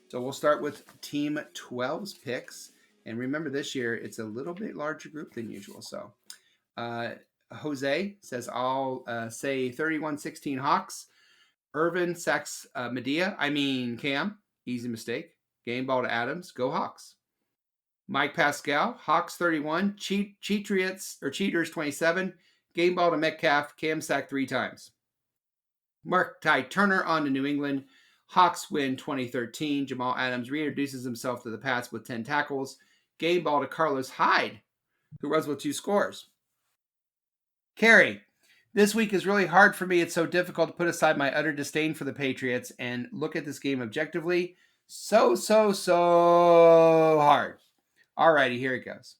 So we'll start with Team 12's picks. And remember, this year, it's a little bit larger group than usual. So Jose says, I'll say 31-16 Hawks. Irvin sacks Cam. Easy mistake. Game ball to Adams. Go Hawks. Mike Pascal, Hawks 31. Cheaters 27. Game ball to Metcalf. Cam sacked 3 times. Mark Ty Turner on to New England. Hawks win 2013. Jamal Adams reintroduces himself to the Pats with 10 tackles. Game ball to Carlos Hyde, who runs with 2 scores. Carrie, this week is really hard for me. It's so difficult to put aside my utter disdain for the Patriots and look at this game objectively. So hard. Alrighty, here it goes.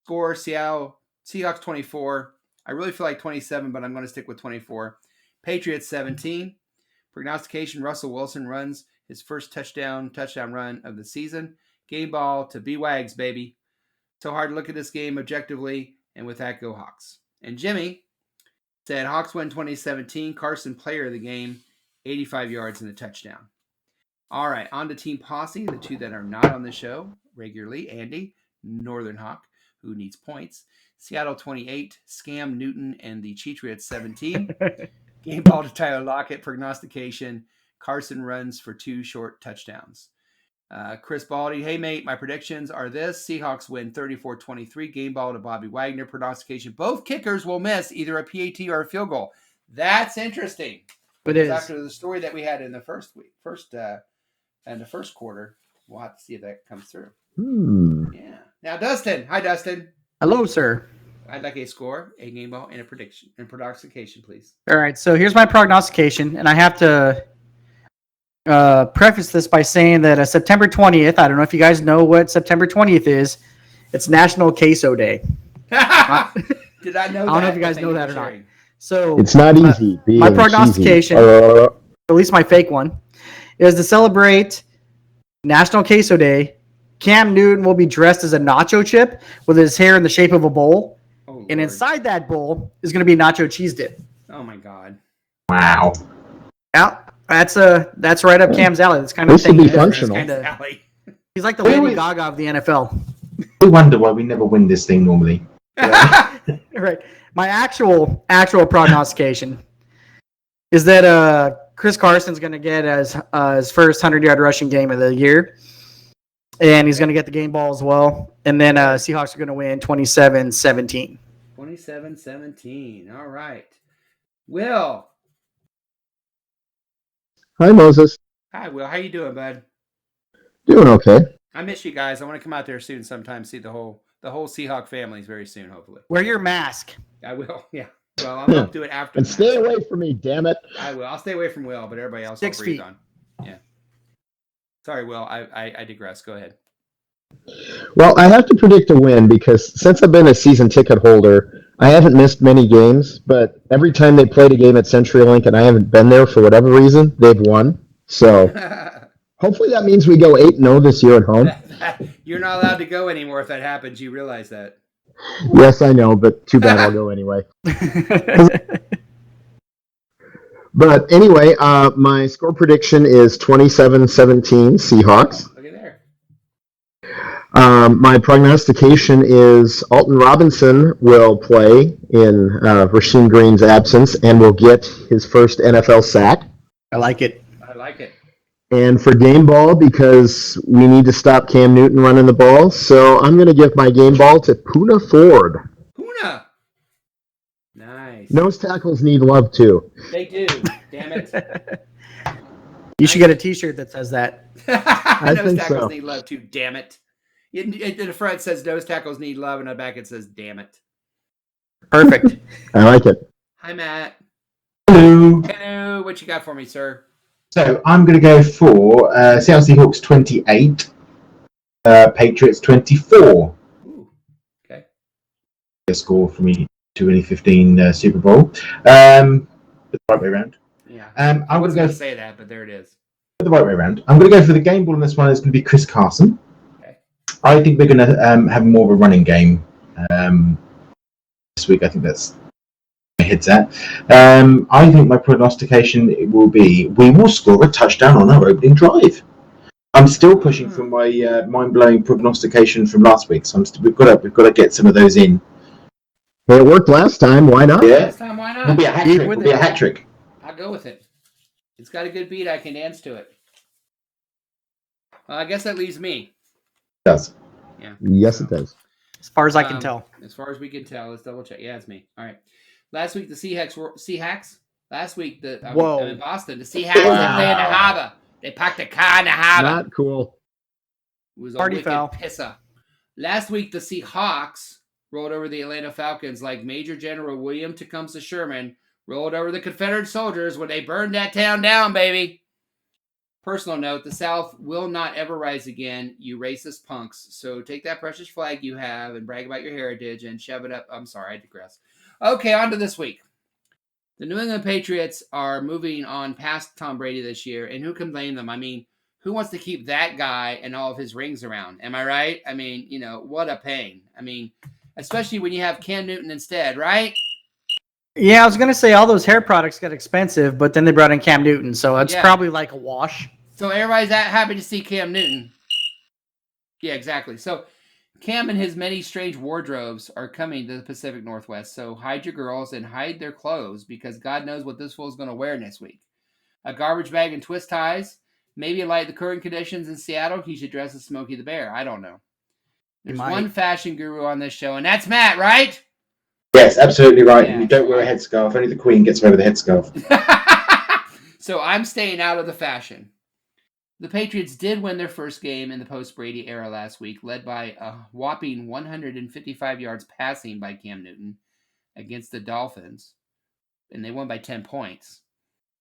Score, Seattle, Seahawks 24. I really feel like 27, but I'm going to stick with 24. Patriots 17. Prognostication, Russell Wilson runs his first touchdown run of the season. Game ball to B-Wags, baby. So hard to look at this game objectively, and with that, go Hawks. And Jimmy said Hawks win 2017. Carson, player of the game, 85 yards and a touchdown. All right, on to Team Posse, the 2 that are not on the show regularly. Andy, Northern Hawk, Who needs points? Seattle 28, Scam Newton and the Patriots 17. Game ball to Tyler Lockett, prognostication. Carson runs for 2 short touchdowns. Chris Baldy, hey mate, my predictions are this. Seahawks win 34-23. Game ball to Bobby Wagner, prognostication. Both kickers will miss either a PAT or a field goal. That's interesting. It is. After the story that we had in the first quarter, we'll have to see if that comes through. Yeah. Now, Dustin. Hi, Dustin. Hello, sir. I'd like a score, a game ball, and a prediction and prognostication, please. All right, so here's my prognostication, and I have to preface this by saying that September 20th, I don't know if you guys know what September 20th is. It's National Queso Day. Did I know that? I don't know if you guys know that or not. So it's not easy. My prognostication, at least my fake one, is to celebrate National Queso Day. Cam Newton will be dressed as a nacho chip with his hair in the shape of a bowl. Oh, and inside that bowl is going to be nacho cheese dip. Oh, my God. Wow. Yeah, that's right up Cam's alley. That's kind of this thing. Be functional. He's like the Lady Gaga of the NFL. We wonder why we never win this thing normally. Right. My actual prognostication is that Chris Carson's going to get his first 100-yard rushing game of the year. And he's going to get the game ball as well. And then Seahawks are going to win 27-17. 27-17. All right. Will. Hi, Moses. Hi, Will. How you doing, bud? Doing okay. I miss you guys. I want to come out there soon sometime, see the whole Seahawk families very soon, hopefully. Wear your mask. I will, yeah. Well, I'm going to do it after. And stay away from me, damn it. I will. I'll stay away from Will, but everybody else 6 I'll breathe feet. on. Yeah. Sorry, Will. I digress. Go ahead. Well, I have to predict a win because since I've been a season ticket holder, I haven't missed many games, but every time they played a game at CenturyLink and I haven't been there for whatever reason, they've won. So hopefully that means we go 8-0 this year at home. You're not allowed to go anymore if that happens. You realize that. Yes, I know, but too bad I'll go anyway. But anyway, my score prediction is 27-17 Seahawks. Look at there. My prognostication is Alton Robinson will play in Rasheem Green's absence and will get his first NFL sack. I like it. I like it. And for game ball, because we need to stop Cam Newton running the ball, so I'm going to give my game ball to Poona Ford. Poona! Nice. Nose tackles need love, too. They do. Damn it. You should get a T-shirt that says that. Nose think tackles so. need love, too. Damn it. In the front it says nose tackles need love, and in the back it says damn it. Perfect. I like it. Hi, Matt. Hello. Hello. What you got for me, sir? So I'm going to go for Seattle Seahawks 28, Patriots 24. Ooh. Okay. A score for me 2015 Super Bowl. The right way around. Yeah. I'm was going going to to say that, but there it is. the right way around. I'm going to go for the game ball in this one. It's going to be Chris Carson. Okay. I think we're going to have more of a running game this week. I think that's my head's at. I think my prognostication will be we will score a touchdown on our opening drive. I'm still pushing for my mind-blowing prognostication from last week, so we've got to get some of those in. Well, it worked last time. Why not? Yeah, Last time, why not? it'll be a hat trick. It'll be a hat trick. I'll go with it. It's got a good beat. I can dance to it. Well, I guess that leaves me. It does. Yeah. Yes, it does. As far as I can tell. As far as we can tell, let's double check. Yeah, it's me. All right. Last week the Seahawks. Last week I'm in Boston. The Seahawks they play in the harbor. They parked a car in the harbor. Not cool. It was a Party wicked foul. pisser. Last week the Seahawks rolled over the Atlanta Falcons like Major General William Tecumseh Sherman rolled over the Confederate soldiers when they burned that town down, baby. Personal note, the South will not ever rise again, you racist punks. So take that precious flag you have and brag about your heritage and shove it up. I'm sorry, I digress. Okay, on to this week. The New England Patriots are moving on past Tom Brady this year, and who can blame them? I mean, who wants to keep that guy and all of his rings around? Am I right? I mean, what a pain. I mean, especially when you have Cam Newton instead, right? Yeah, I was going to say all those hair products got expensive, but then they brought in Cam Newton, so it's Yeah. probably like a wash. So everybody's happy to see Cam Newton. Yeah, exactly. So Cam and his many strange wardrobes are coming to the Pacific Northwest, so hide your girls and hide their clothes because God knows what this fool's going to wear next week. A garbage bag and twist ties. Maybe in light of the current conditions in Seattle, he should dress as Smokey the Bear. I don't know. There's one fashion guru on this show, and that's Matt, right? Yes, absolutely right. Yeah. We don't wear a headscarf. Only the Queen gets away with a headscarf. So I'm staying out of the fashion. The Patriots did win their first game in the post-Brady era last week, led by a whopping 155 yards passing by Cam Newton against the Dolphins. And they won by 10 points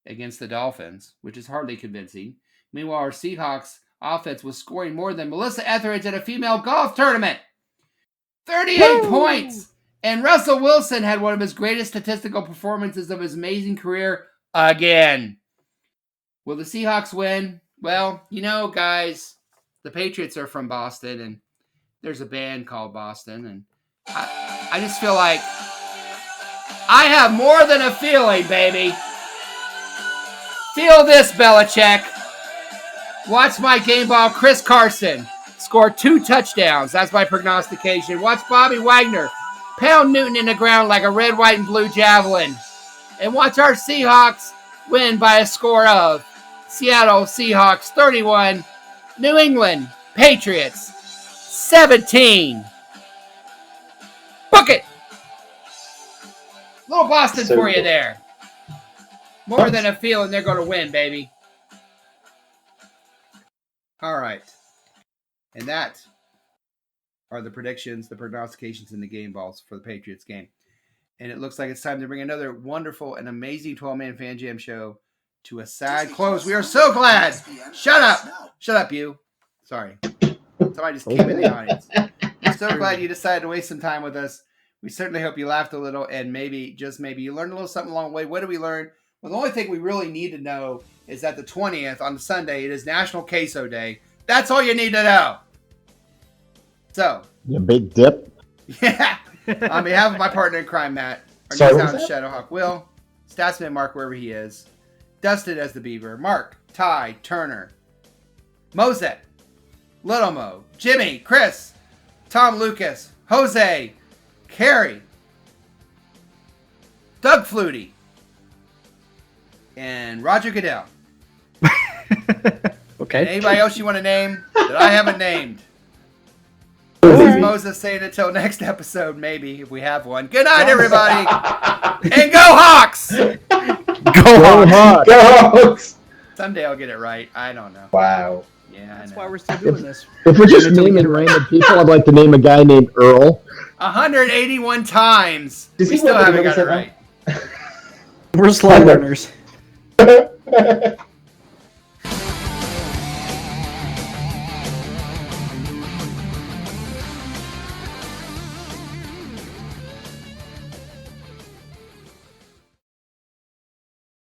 against the Dolphins, which is hardly convincing. Meanwhile, our Seahawks offense was scoring more than Melissa Etheridge at a female golf tournament. 38 points! And Russell Wilson had one of his greatest statistical performances of his amazing career again. Will the Seahawks win? Well, you know, guys, the Patriots are from Boston, and there's a band called Boston, and I just feel like I have more than a feeling, baby. Feel this, Belichick. Watch my game ball, Chris Carson, score 2 touchdowns. That's my prognostication. Watch Bobby Wagner pound Newton in the ground like a red, white, and blue javelin. And watch our Seahawks win by a score of Seattle Seahawks 31, New England Patriots 17. Book it! Little Boston for you there. More than a feeling they're going to win, baby. All right. And that are the predictions, the prognostications, and the game balls for the Patriots game. And it looks like it's time to bring another wonderful and amazing 12-man Fan Jam show to a sad close. We are so glad. Shut up. Shut up, you. Sorry. Somebody just came in the audience. We're so glad you decided to waste some time with us. We certainly hope you laughed a little and maybe, just maybe, you learned a little something along the way. What did we learn? Well, the only thing we really need to know is that the 20th, on Sunday, it is National Queso Day. That's all you need to know. So. You big dip. Yeah. On behalf of my partner in crime, Matt, our Sorry, new what sound was that? Shadowhawk, Will, Statsman Mark, wherever he is, Dustin as the Beaver, Mark, Ty, Turner, Mosette, Little Mo, Jimmy, Chris, Tom Lucas, Jose, Carrie, Doug Flutie, and Roger Goodell. Okay. And anybody else you want to name that I haven't named? This is Moses saying until next episode, maybe, if we have one. Good night, everybody. And go Hawks! Go Hawks! Go Hawks! Someday I'll get it right. I don't know. Wow. Yeah, That's I know. why we're still doing this. If we're just naming random people, I'd like to name a guy named Earl. 181 times. Does We he still work haven't at the got it Minnesota? right. We're slow learners.